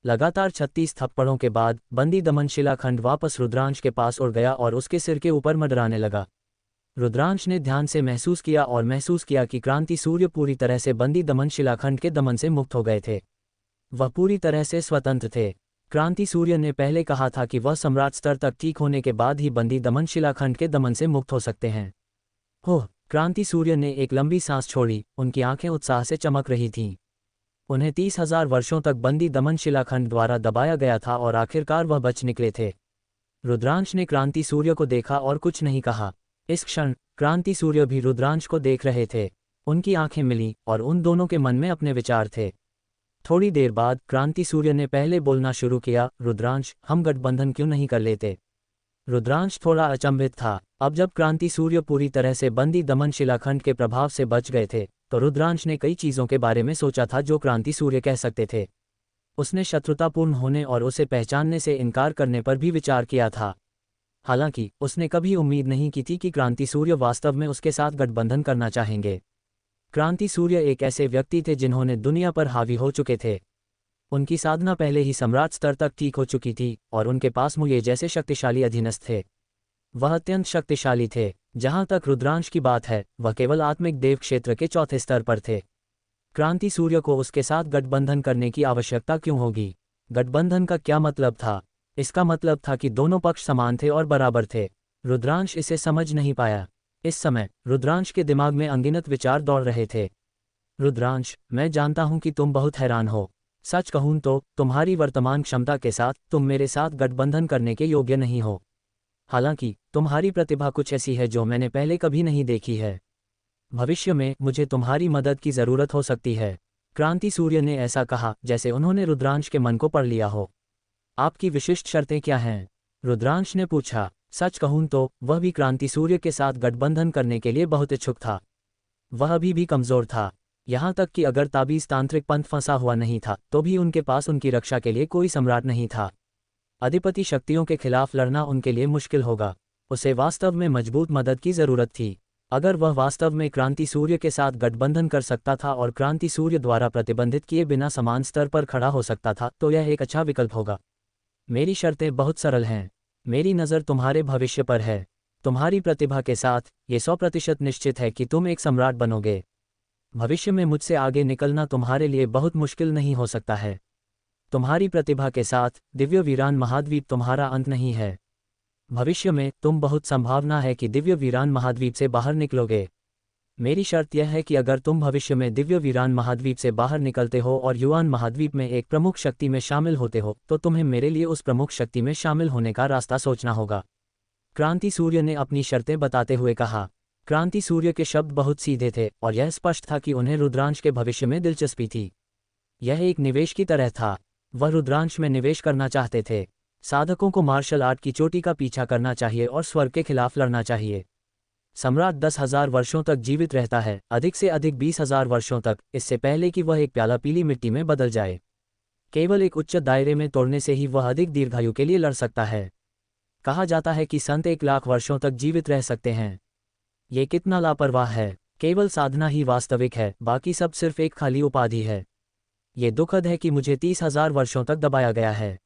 लगातार 36 थप्पड़ों के बाद बंदी दमन शिलाखंड वापस रुद्रांश के पास उड़ गया और उसके सिर के ऊपर मंडराने लगा। रुद्रांश ने ध्यान से महसूस किया कि क्रांति सूर्य पूरी तरह से बंदी दमन शिलाखंड के दमन से मुक्त हो गए थे। वह पूरी तरह से स्वतंत्र थे। क्रांति सूर्य ने पहले कहा था कि वह सम्राट स्तर तक ठीक होने के बाद ही बंदी दमन शिलाखंड के दमन से मुक्त हो सकते हैं। क्रांति सूर्य ने एक लंबी सांस छोड़ी, उनकी आंखें उत्साह से चमक रही थीं। उन्हें 30,000 वर्षों तक बंदी दमन शिलाखंड द्वारा दबाया गया था और आखिरकार वह बच निकले थे। रुद्रांश ने क्रांति सूर्य को देखा और कुछ नहीं कहा। इस क्षण क्रांति सूर्य भी रुद्रांश को देख रहे थे। उनकी आंखें मिली और उन दोनों के मन में अपने विचार थे। थोड़ी देर बाद क्रांति सूर्य ने पहले बोलना शुरू किया, रुद्रांश, हम गठबंधन क्यों नहीं कर लेते? रुद्रांश थोड़ा अचंभित था। अब जब क्रांति सूर्य पूरी तरह से बंदी दमन शिलाखंड के प्रभाव से बच गए थे, तो रुद्रांश ने कई चीज़ों के बारे में सोचा था जो क्रांति सूर्य कह सकते थे। उसने शत्रुतापूर्ण होने और उसे पहचानने से इनकार करने पर भी विचार किया था। हालांकि उसने कभी उम्मीद नहीं की थी कि क्रांति सूर्य वास्तव में उसके साथ गठबंधन करना चाहेंगे। क्रांति सूर्य एक ऐसे व्यक्ति थे जिन्होंने दुनिया पर हावी हो चुके थे। उनकी साधना पहले ही सम्राट स्तर तक ठीक हो चुकी थी और उनके पास मुझे जैसे शक्तिशाली अधीनस्थ थे। वह अत्यंत शक्तिशाली थे। जहां तक रुद्रांश की बात है, वह केवल आत्मिक देव क्षेत्र के चौथे स्तर पर थे। क्रांति सूर्य को उसके साथ गठबंधन करने की आवश्यकता क्यों होगी? गठबंधन का क्या मतलब था? इसका मतलब था कि दोनों पक्ष समान थे और बराबर थे। रुद्रांश इसे समझ नहीं पाया। इस समय रुद्रांश के दिमाग में अनगिनत विचार दौड़ रहे थे। रुद्रांश, मैं जानता हूं कि तुम बहुत हैरान हो। सच कहूं तो तुम्हारी वर्तमान क्षमता के साथ तुम मेरे साथ गठबंधन करने के योग्य नहीं हो। हालांकि तुम्हारी प्रतिभा कुछ ऐसी है जो मैंने पहले कभी नहीं देखी है। भविष्य में मुझे तुम्हारी मदद की जरूरत हो सकती है। क्रांति सूर्य ने ऐसा कहा जैसे उन्होंने रुद्रांश के मन को पढ़ लिया हो। आपकी विशिष्ट शर्तें क्या हैं? रुद्रांश ने पूछा। सच कहूं तो वह भी क्रांति सूर्य के साथ गठबंधन करने के लिए बहुत इच्छुक था। वह अभी भी कमजोर था। यहाँ तक कि अगर ताबीज तांत्रिक पंथ फंसा हुआ नहीं था तो भी उनके पास उनकी रक्षा के लिए कोई सम्राट नहीं था। अधिपति शक्तियों के खिलाफ लड़ना उनके लिए मुश्किल होगा। उसे वास्तव में मजबूत मदद की जरूरत थी। अगर वह वास्तव में क्रांति सूर्य के साथ गठबंधन कर सकता था और क्रांति सूर्य द्वारा प्रतिबंधित किए बिना समान स्तर पर खड़ा हो सकता था तो यह एक अच्छा विकल्प होगा। मेरी शर्तें बहुत सरल हैं। मेरी नज़र तुम्हारे भविष्य पर है। तुम्हारी प्रतिभा के साथ ये 100% निश्चित है कि तुम एक सम्राट बनोगे। भविष्य में मुझसे आगे निकलना तुम्हारे लिए बहुत मुश्किल नहीं हो सकता है। तुम्हारी प्रतिभा के साथ दिव्य वीरान महाद्वीप तुम्हारा अंत नहीं है। भविष्य में तुम बहुत संभावना है कि दिव्य वीरान महाद्वीप से बाहर निकलोगे। मेरी शर्त यह है कि अगर तुम भविष्य में दिव्य वीरान महाद्वीप से बाहर निकलते हो और युवान महाद्वीप में एक प्रमुख शक्ति में शामिल होते हो तो तुम्हें मेरे लिए उस प्रमुख शक्ति में शामिल होने का रास्ता सोचना होगा। क्रांति सूर्य ने अपनी शर्तें बताते हुए कहा। क्रांति सूर्य के शब्द बहुत सीधे थे और यह स्पष्ट था कि उन्हें रुद्रांश के भविष्य में दिलचस्पी थी। यह एक निवेश की तरह था। वह रुद्रांश में निवेश करना चाहते थे। साधकों को मार्शल आर्ट की चोटी का पीछा करना चाहिए और स्वर्ग के खिलाफ लड़ना चाहिए। सम्राट 10,000 वर्षों तक जीवित रहता है, अधिक से अधिक 20,000 वर्षों तक, इससे पहले कि वह एक प्याला पीली मिट्टी में बदल जाए। केवल एक उच्च दायरे में तोड़ने से ही वह अधिक दीर्घायु के लिए लड़ सकता है। कहा जाता है कि संत 1 लाख वर्षों तक जीवित रह सकते हैं। ये कितना लापरवाह है। केवल साधना ही वास्तविक है, बाकी सब सिर्फ एक खाली उपाधि है। ये दुखद है कि मुझे 30,000 वर्षों तक दबाया गया है।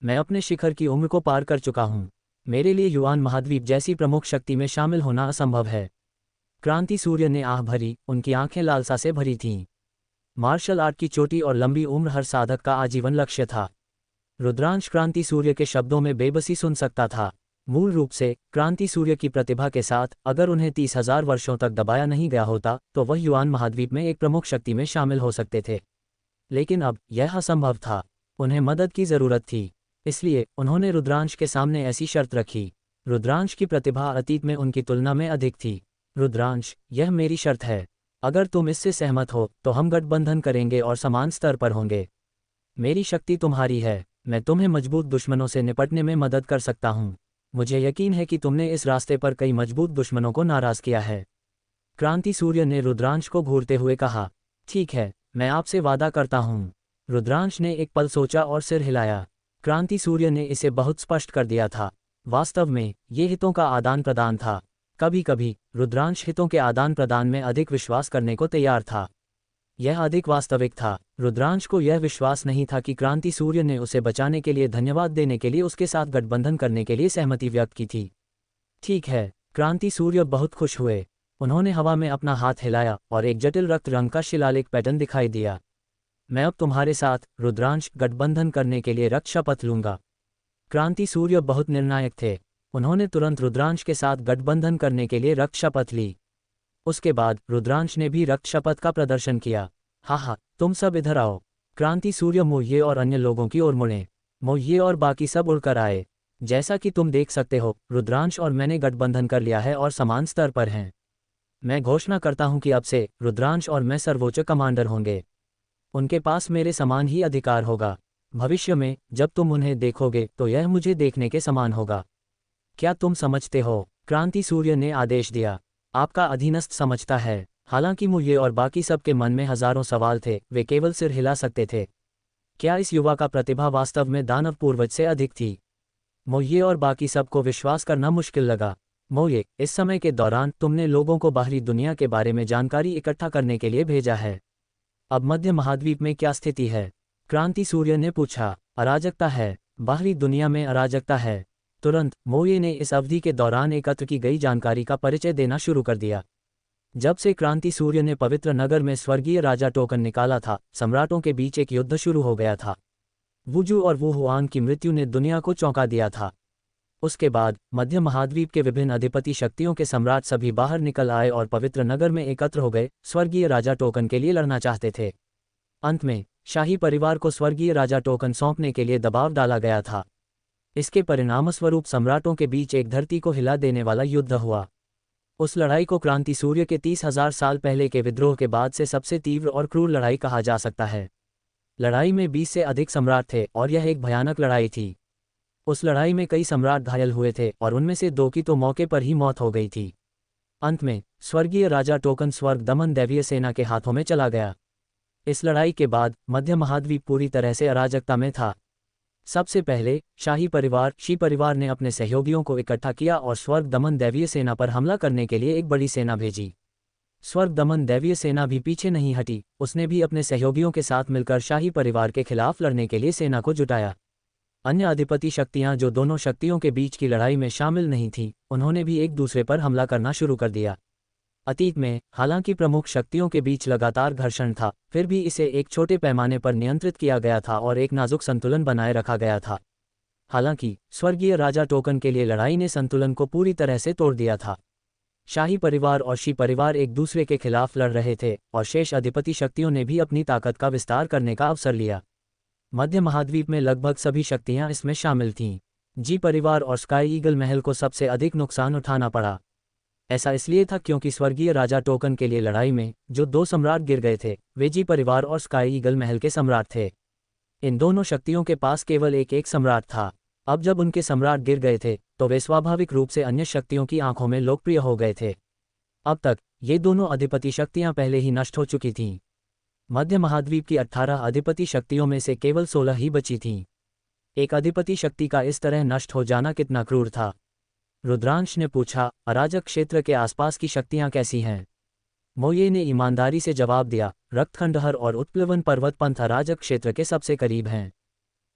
मैं अपने शिखर की उम्र को पार कर चुका हूँ। मेरे लिए युवान महाद्वीप जैसी प्रमुख शक्ति में शामिल होना असंभव है। क्रांति सूर्य ने आह भरी, उनकी आंखें लालसा से भरी थीं। मार्शल आर्ट की चोटी और लंबी उम्र हर साधक का आजीवन लक्ष्य था। रुद्रांश क्रांति सूर्य के शब्दों में बेबसी सुन सकता था। मूल रूप से क्रांति सूर्य की प्रतिभा के साथ अगर उन्हें 30,000 वर्षों तक दबाया नहीं गया होता तो वह युवान महाद्वीप में एक प्रमुख शक्ति में शामिल हो सकते थे। लेकिन अब यह असंभव था। उन्हें मदद की जरूरत थी। इसलिए उन्होंने रुद्रांश के सामने ऐसी शर्त रखी। रुद्रांश की प्रतिभा अतीत में उनकी तुलना में अधिक थी। रुद्रांश, यह मेरी शर्त है। अगर तुम इससे सहमत हो तो हम गठबंधन करेंगे और समान स्तर पर होंगे। मेरी शक्ति तुम्हारी है। मैं तुम्हें मजबूत दुश्मनों से निपटने में मदद कर सकता हूँ। मुझे यकीन है कि तुमने इस रास्ते पर कई मजबूत दुश्मनों को नाराज किया है। क्रांति सूर्य ने रुद्रांश को घूरते हुए कहा। ठीक है, मैं आपसे वादा करता हूँ। रुद्रांश ने एक पल सोचा और सिर हिलाया। क्रांति सूर्य ने इसे बहुत स्पष्ट कर दिया था। वास्तव में ये हितों का आदान प्रदान था। कभी कभी रुद्रांश हितों के आदान प्रदान में अधिक विश्वास करने को तैयार था। यह अधिक वास्तविक था। रुद्रांश को यह विश्वास नहीं था कि क्रांति सूर्य ने उसे बचाने के लिए, धन्यवाद देने के लिए उसके साथ गठबंधन करने के लिए सहमति व्यक्त की थी। ठीक है, क्रांति सूर्य बहुत खुश हुए। उन्होंने हवा में अपना हाथ हिलाया और एक जटिल रक्त रंग का शिलालेख पैटर्न दिखाई दिया। मैं अब तुम्हारे साथ, रुद्रांश, गठबंधन करने के लिए रक्त शपथ लूंगा। क्रांति सूर्य बहुत निर्णायक थे। उन्होंने तुरंत रुद्रांश के साथ गठबंधन करने के लिए रक्त शपथ ली। उसके बाद रुद्रांश ने भी रक्त शपथ का प्रदर्शन किया। हाँ, तुम सब इधर आओ। क्रांति सूर्य मोये और अन्य लोगों की ओर मुड़े। मोये और बाकी सब उड़कर आए। जैसा कि तुम देख सकते हो, रुद्रांश और मैंने गठबंधन कर लिया है और समान स्तर पर हैं। मैं घोषणा करता हूं कि अब से रुद्रांश और मैं सर्वोच्च कमांडर होंगे। उनके पास मेरे समान ही अधिकार होगा। भविष्य में जब तुम उन्हें देखोगे तो यह मुझे देखने के समान होगा। क्या तुम समझते हो? क्रांति सूर्य ने आदेश दिया। आपका अधीनस्थ समझता है। हालांकि मुझे और बाकी सबके मन में हजारों सवाल थे, वे केवल सिर हिला सकते थे। क्या इस युवा का प्रतिभा वास्तव में दानव पूर्वज से अधिक थी? मोये और बाकी सबको विश्वास करना मुश्किल लगा। मोये, इस समय के दौरान तुमने लोगों को बाहरी दुनिया के बारे में जानकारी इकट्ठा करने के लिए भेजा है। अब मध्य महाद्वीप में क्या स्थिति है? क्रांति सूर्य ने पूछा। अराजकता है। बाहरी दुनिया में अराजकता है। तुरंत मोये ने इस अवधि के दौरान एकत्र की गई जानकारी का परिचय देना शुरू कर दिया। जब से क्रांति सूर्य ने पवित्र नगर में स्वर्गीय राजा टोकन निकाला था, सम्राटों के बीच एक युद्ध शुरू हो गया था। वुजू और वुहुआन की मृत्यु ने दुनिया को चौंका दिया था। उसके बाद मध्य महाद्वीप के विभिन्न अधिपति शक्तियों के सम्राट सभी बाहर निकल आए और पवित्र नगर में एकत्र हो गए, स्वर्गीय राजा टोकन के लिए लड़ना चाहते थे। अंत में शाही परिवार को स्वर्गीय राजा टोकन सौंपने के लिए दबाव डाला गया था। इसके परिणामस्वरूप सम्राटों के बीच एक धरती को हिला देने वाला युद्ध हुआ। उस लड़ाई को क्रांति सूर्य के 30,000 साल पहले के विद्रोह के बाद से सबसे तीव्र और क्रूर लड़ाई कहा जा सकता है। लड़ाई में 20 से अधिक सम्राट थे और यह एक भयानक लड़ाई थी। उस लड़ाई में कई सम्राट घायल हुए थे और उनमें से 2 की तो मौके पर ही मौत हो गई थी। अंत में स्वर्गीय राजा टोकन स्वर्ग दमन दैवीय सेना के हाथों में चला गया। इस लड़ाई के बाद मध्य महाद्वीप पूरी तरह से अराजकता में था। सबसे पहले शाही परिवार शी परिवार ने अपने सहयोगियों को इकट्ठा किया और स्वर्ग दमन दैवीय सेना पर हमला करने के लिए एक बड़ी सेना भेजी। स्वर्ग दमन दैवीय सेना भी पीछे नहीं हटी, उसने भी अपने सहयोगियों के साथ मिलकर शाही परिवार के खिलाफ लड़ने के लिए सेना को जुटाया। अन्य अधिपति शक्तियां जो दोनों शक्तियों के बीच की लड़ाई में शामिल नहीं थीं, उन्होंने भी एक दूसरे पर हमला करना शुरू कर दिया। अतीत में हालांकि प्रमुख शक्तियों के बीच लगातार घर्षण था, फिर भी इसे एक छोटे पैमाने पर नियंत्रित किया गया था और एक नाजुक संतुलन बनाए रखा गया था। हालांकि स्वर्गीय राजा टोकन के लिए लड़ाई ने संतुलन को पूरी तरह से तोड़ दिया था। शाही परिवार और शी परिवार एक दूसरे के खिलाफ लड़ रहे थे और शेष अधिपति शक्तियों ने भी अपनी ताकत का विस्तार करने का अवसर लिया। मध्य महाद्वीप में लगभग सभी शक्तियां इसमें शामिल थीं। जी परिवार और स्काई ईगल महल को सबसे अधिक नुकसान उठाना पड़ा। ऐसा इसलिए था क्योंकि स्वर्गीय राजा टोकन के लिए लड़ाई में जो 2 सम्राट गिर गए थे, वे जी परिवार और स्काई ईगल महल के सम्राट थे। इन दोनों शक्तियों के पास केवल एक सम्राट था। अब जब उनके सम्राट गिर गए थे तो वे स्वाभाविक रूप से अन्य शक्तियों की आंखों में लोकप्रिय हो गए थे। अब तक ये दोनों अधिपति शक्तियां पहले ही नष्ट हो चुकी थीं। मध्य महाद्वीप की 18 अधिपति शक्तियों में से केवल 16 ही बची थीं। एक अधिपति शक्ति का इस तरह नष्ट हो जाना कितना क्रूर था? रुद्रांश ने पूछा। अराजक क्षेत्र के आसपास की शक्तियां कैसी हैं? मोये ने ईमानदारी से जवाब दिया। रक्तखंडहर और उत्प्लवन पर्वत पंथ अराजक क्षेत्र के सबसे करीब हैं।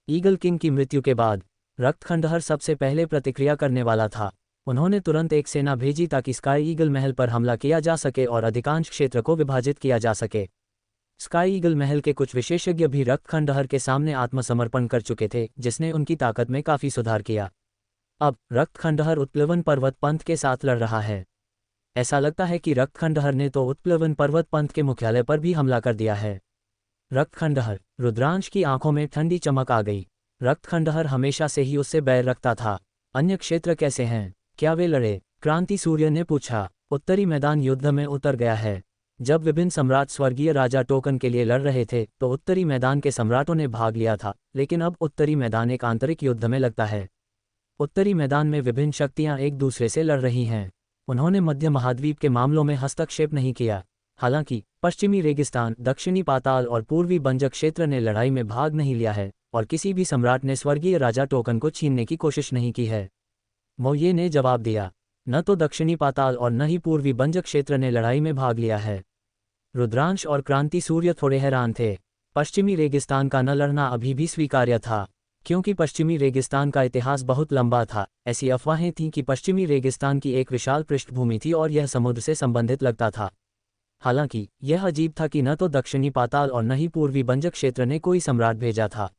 ईगल किंग की मृत्यु के बाद रक्तखंडहर सबसे पहले प्रतिक्रिया करने वाला था। उन्होंने तुरंत एक सेना भेजी ताकि स्काई ईगल महल पर हमला किया जा सके और अधिकांश क्षेत्र को विभाजित किया जा सके। स्काई ईगल महल के कुछ विशेषज्ञ भी रक्तखंडहर के सामने आत्मसमर्पण कर चुके थे, जिसने उनकी ताकत में काफी सुधार किया। अब रक्तखंडहर उत्प्लवन पर्वत पंथ के साथ लड़ रहा है। ऐसा लगता है कि रक्तखंडहर ने तो उत्प्लवन पर्वत पंथ के मुख्यालय पर भी हमला कर दिया है। रक्तखंडहर। रुद्रांश की आंखों में ठंडी चमक आ गई। रक्तखंडहर हमेशा से ही उससे बैर रखता था। अन्य क्षेत्र कैसे हैं? क्या वे लड़े? क्रांति सूर्य ने पूछा। उत्तरी मैदान युद्ध में उतर गया है। जब विभिन्न सम्राट स्वर्गीय राजा टोकन के लिए लड़ रहे थे तो उत्तरी मैदान के सम्राटों ने भाग लिया था, लेकिन अब उत्तरी मैदान एक आंतरिक युद्ध में लगता है। उत्तरी मैदान में विभिन्न शक्तियां एक दूसरे से लड़ रही हैं। उन्होंने मध्य महाद्वीप के मामलों में हस्तक्षेप नहीं किया। हालांकि पश्चिमी रेगिस्तान, दक्षिणी पाताल और पूर्वी बंजक क्षेत्र ने लड़ाई में भाग नहीं लिया है और किसी भी सम्राट ने स्वर्गीय राजा टोकन को छीनने की कोशिश नहीं की है। मोये ने जवाब दिया। न तो दक्षिणी पाताल और न ही पूर्वी बंजक क्षेत्र ने लड़ाई में भाग लिया है। रुद्रांश और क्रांति सूर्य थोड़े हैरान थे। पश्चिमी रेगिस्तान का न लड़ना अभी भी स्वीकार्य था, क्योंकि पश्चिमी रेगिस्तान का इतिहास बहुत लंबा था। ऐसी अफवाहें थीं कि पश्चिमी रेगिस्तान की एक विशाल पृष्ठभूमि थी और यह समुद्र से संबंधित लगता था। हालांकि यह अजीब था कि न तो दक्षिणी पाताल और न ही पूर्वी बंजक क्षेत्र ने कोई सम्राट भेजा था।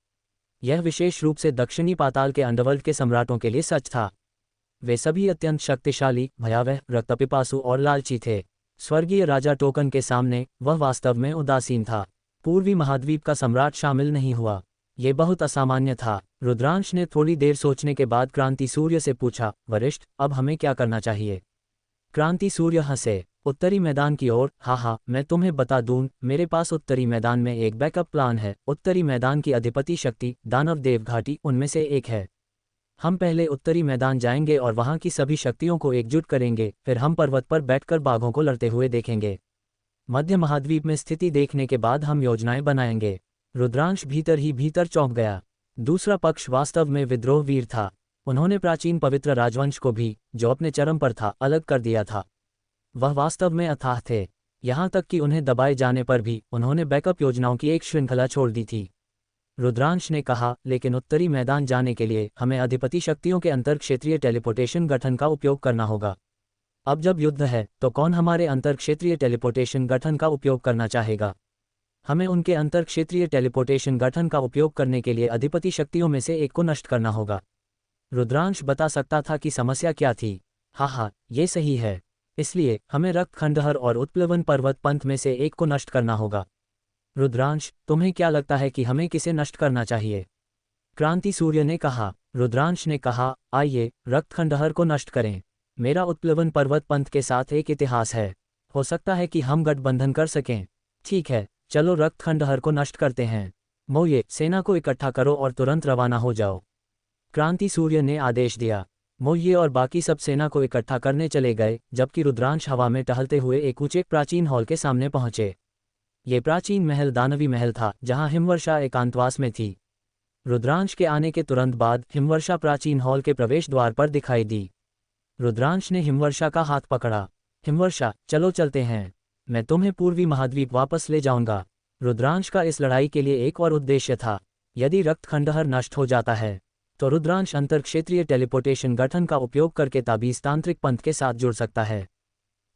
यह विशेष रूप से दक्षिणी पाताल के अंडरवर्ल्ड के सम्राटों के लिए सच था। वे सभी अत्यंत शक्तिशाली, भयावह, रक्तपिपासु और लालची थे। स्वर्गीय राजा टोकन के सामने वह वास्तव में उदासीन था। पूर्वी महाद्वीप का सम्राट शामिल नहीं हुआ। ये बहुत असामान्य था। रुद्रांश ने थोड़ी देर सोचने के बाद क्रांति सूर्य से पूछा, वरिष्ठ, अब हमें क्या करना चाहिए? क्रांति सूर्य हंसे, उत्तरी मैदान की ओर। हाँ, मैं तुम्हें बता दूं, मेरे पास उत्तरी मैदान में एक बैकअप प्लान है। उत्तरी मैदान की अधिपति शक्ति दानव देव घाटी उनमें से एक है। हम पहले उत्तरी मैदान जाएंगे और वहां की सभी शक्तियों को एकजुट करेंगे, फिर हम पर्वत पर बैठकर बाघों को लड़ते हुए देखेंगे। मध्य महाद्वीप में स्थिति देखने के बाद हम योजनाएं बनाएंगे। रुद्रांश भीतर ही भीतर चौंक गया। दूसरा पक्ष वास्तव में विद्रोह वीर था। उन्होंने प्राचीन पवित्र राजवंश को भी, जो अपने चरम पर था, अलग कर दिया था। वह वास्तव में अथाह थे। यहाँ तक कि उन्हें दबाए जाने पर भी उन्होंने बैकअप योजनाओं की एक श्रृंखला छोड़ दी थी। रुद्रांश ने कहा, लेकिन उत्तरी मैदान जाने के लिए हमें अधिपति शक्तियों के अंतरक्षेत्रीय टेलीपोर्टेशन गठन का उपयोग करना होगा। अब जब युद्ध है तो कौन हमारे अंतरक्षेत्रीय टेलीपोर्टेशन गठन का उपयोग करना चाहेगा? हमें उनके अंतरक्षेत्रीय टेलीपोर्टेशन गठन का उपयोग करने के लिए अधिपति शक्तियों में से एक को नष्ट करना होगा। रुद्रांश बता सकता था कि समस्या क्या थी। हाँ, ये सही है। इसलिए हमें रक्त खंडहर और उत्प्लवन पर्वत पंथ में से एक को नष्ट करना होगा। रुद्रांश, तुम्हें क्या लगता है कि हमें किसे नष्ट करना चाहिए? क्रांति सूर्य ने कहा। रुद्रांश ने कहा, आइए रक्त खंडहर को नष्ट करें। मेरा उत्प्लवन पर्वत पंथ के साथ एक इतिहास है। हो सकता है कि हम गठबंधन कर सकें। ठीक है, चलो रक्त खंडहर को नष्ट करते हैं। मोये, सेना को इकट्ठा करो और तुरंत रवाना हो जाओ। क्रांति सूर्य ने आदेश दिया। मोये और बाकी सब सेना को इकट्ठा करने चले गए, जबकि रुद्रांश हवा में टहलते हुए एक ऊंचे प्राचीन हॉल के सामने पहुंचे। ये प्राचीन महल दानवी महल था, जहां हिमवर्षा एकांतवास में थी। रुद्रांश के आने के तुरंत बाद हिमवर्षा प्राचीन हॉल के प्रवेश द्वार पर दिखाई दी। रुद्रांश ने हिमवर्षा का हाथ पकड़ा। हिमवर्षा, चलो चलते हैं। मैं तुम्हें पूर्वी महाद्वीप वापस ले जाऊंगा। रुद्रांश का इस लड़ाई के लिए एक और उद्देश्य था। यदि रक्त खंडहर नष्ट हो जाता है तो रुद्रांश अंतरक्षेत्रीय टेलीपोर्टेशन गठन का उपयोग करके ताबीज तांत्रिक पंथ के साथ जुड़ सकता है।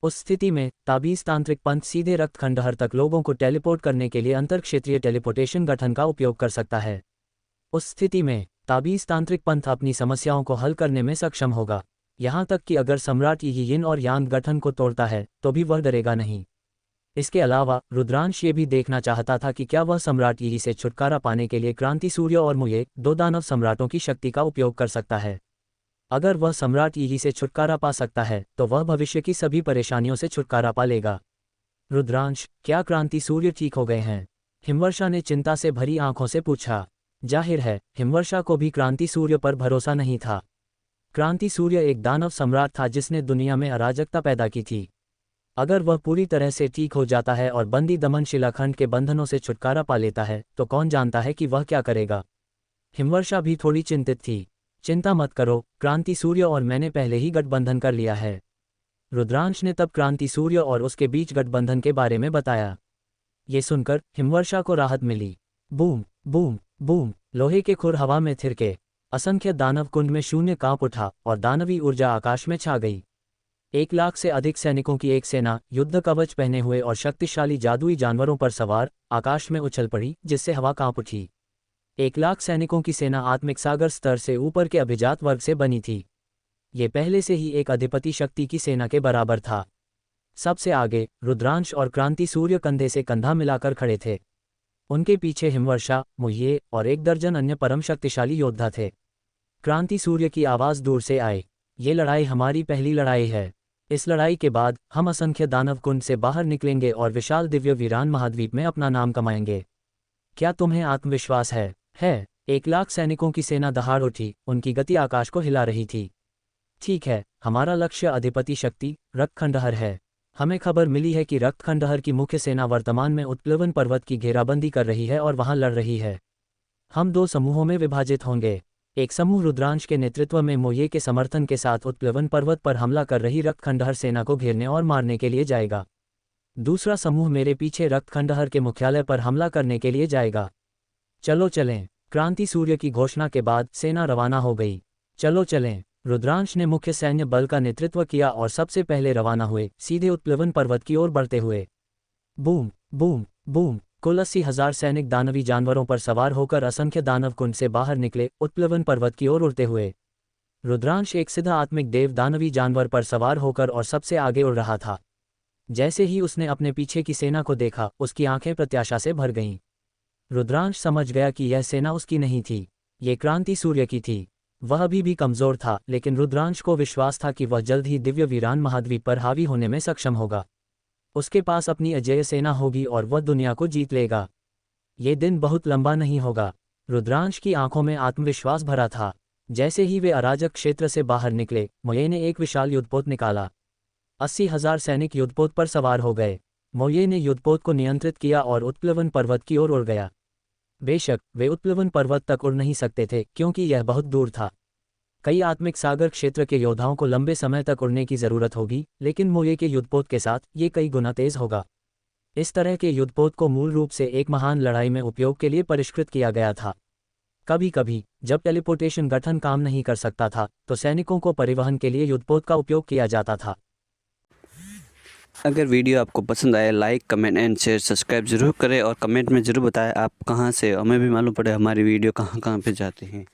उस स्थिति में ताबीज तांत्रिक पंथ सीधे रक्त खंडहर तक लोगों को टेलीपोर्ट करने के लिए अंतरक्षेत्रीय टेलीपोर्टेशन गठन का उपयोग कर सकता है। उस स्थिति में ताबीज तांत्रिक पंथ अपनी समस्याओं को हल करने में सक्षम होगा। यहाँ तक कि अगर सम्राट यिन और यांग गठन को तोड़ता है तो भी वह डरेगा नहीं। इसके अलावा रुद्रांश ये भी देखना चाहता था कि क्या वह सम्राट यी से छुटकारा पाने के लिए क्रांति सूर्य और मोये, दो दानव सम्राटों की शक्ति का उपयोग कर सकता है। अगर वह सम्राट यी से छुटकारा पा सकता है तो वह भविष्य की सभी परेशानियों से छुटकारा पा लेगा। रुद्रांश, क्या क्रांति सूर्य ठीक हो गए हैं? हिमवर्षा ने चिंता से भरी आंखों से पूछा। जाहिर है, हिमवर्षा को भी क्रांति सूर्य पर भरोसा नहीं था। क्रांति सूर्य एक दानव सम्राट था जिसने दुनिया में अराजकता पैदा की थी। अगर वह पूरी तरह से ठीक हो जाता है और बंदी दमन शिलाखंड के बंधनों से छुटकारा पा लेता है तो कौन जानता है कि वह क्या करेगा। हिमवर्षा भी थोड़ी चिंतित थी। चिंता मत करो, क्रांति सूर्य और मैंने पहले ही गठबंधन कर लिया है। रुद्रांश ने तब क्रांति सूर्य और उसके बीच गठबंधन के बारे में बताया। ये सुनकर हिमवर्षा को राहत मिली। बूम बूम बूम, लोहे के खुर हवा में थिरके। असंख्य दानव कुंड में शून्य कांप उठा और दानवी ऊर्जा आकाश में छा गई। 1 लाख से अधिक सैनिकों की एक सेना, युद्ध कवच पहने हुए और शक्तिशाली जादुई जानवरों पर सवार, आकाश में उछल पड़ी, जिससे हवा कांप उठी। 1 लाख सैनिकों की सेना आत्मिक सागर स्तर से ऊपर के अभिजात वर्ग से बनी थी। ये पहले से ही एक अधिपति शक्ति की सेना के बराबर था। सबसे आगे रुद्रांश और क्रांति सूर्य कंधे से कंधा मिलाकर खड़े थे। उनके पीछे हिमवर्षा, मोये और 1 दर्जन अन्य परम शक्तिशाली योद्धा थे। क्रांति सूर्य की आवाज दूर से आई, ये लड़ाई हमारी पहली लड़ाई है। इस लड़ाई के बाद हम असंख्य दानव कुंड से बाहर निकलेंगे और विशाल दिव्य वीरान महाद्वीप में अपना नाम कमाएंगे। क्या तुम्हें आत्मविश्वास है? 1 लाख सैनिकों की सेना दहाड़ उठी, उनकी गति आकाश को हिला रही थी। ठीक है, हमारा लक्ष्य अधिपति शक्ति रक्त खंडहर है। हमें खबर मिली है कि रक्त खंडहर की मुख्य सेना वर्तमान में उत्प्लवन पर्वत की घेराबंदी कर रही है और वहां लड़ रही है। हम 2 समूहों में विभाजित होंगे। एक समूह रुद्रांश के नेतृत्व में मोये के समर्थन के साथ उत्प्लवन पर्वत पर हमला कर रही रक्त खंडहर सेना को घेरने और मारने के लिए जाएगा। दूसरा समूह मेरे पीछे रक्त खंडहर के मुख्यालय पर हमला करने के लिए जाएगा। चलो चलें। क्रांति सूर्य की घोषणा के बाद सेना रवाना हो गई। चलो चलें। रुद्रांश ने मुख्य सैन्य बल का नेतृत्व किया और सबसे पहले रवाना हुए, सीधे उत्प्लवन पर्वत की ओर बढ़ते हुए। बूम बूम बूम, कुल 80,000 सैनिक दानवी जानवरों पर सवार होकर असंख्य दानव कुंड से बाहर निकले, उत्प्लवन पर्वत की ओर उड़ते हुए। रुद्रांश एक सीधा आत्मिक देव दानवी जानवर पर सवार होकर और सबसे आगे उड़ रहा था। जैसे ही उसने अपने पीछे की सेना को देखा, उसकी आंखें प्रत्याशा से भर गईं। रुद्रांश समझ गया कि यह सेना उसकी नहीं थी, ये क्रांति सूर्य की थी। वह अभी भी कमजोर था, लेकिन रुद्रांश को विश्वास था कि वह जल्द ही दिव्य वीरान महाद्वीप पर हावी होने में सक्षम होगा। उसके पास अपनी अजेय सेना होगी और वह दुनिया को जीत लेगा। ये दिन बहुत लंबा नहीं होगा। रुद्रांश की आंखों में आत्मविश्वास भरा था। जैसे ही वे अराजक क्षेत्र से बाहर निकले, मोये ने एक विशाल युद्धपोत निकाला। 80,000 सैनिक युद्धपोत पर सवार हो गए। मोये ने युद्धपोत को नियंत्रित किया और उत्प्लवन पर्वत की ओर उड़ गया। बेशक वे उत्प्लवन पर्वत तक उड़ नहीं सकते थे, क्योंकि यह बहुत दूर था। कई आत्मिक सागर क्षेत्र के योद्धाओं को लंबे समय तक उड़ने की जरूरत होगी, लेकिन मोये के युद्धपोत के साथ ये कई गुना तेज होगा। इस तरह के युद्धपोत को मूल रूप से एक महान लड़ाई में उपयोग के लिए परिष्कृत किया गया था। कभी कभी जब टेलीपोर्टेशन गठन काम नहीं कर सकता था, तो सैनिकों को परिवहन के लिए युद्धपोत का उपयोग किया जाता था। अगर वीडियो आपको पसंद आए, like comment and share subscribe ज़रूर करें और कमेंट में ज़रूर बताएं आप कहाँ से, हमें भी मालूम पड़े हमारी वीडियो कहाँ कहाँ पे जाते हैं।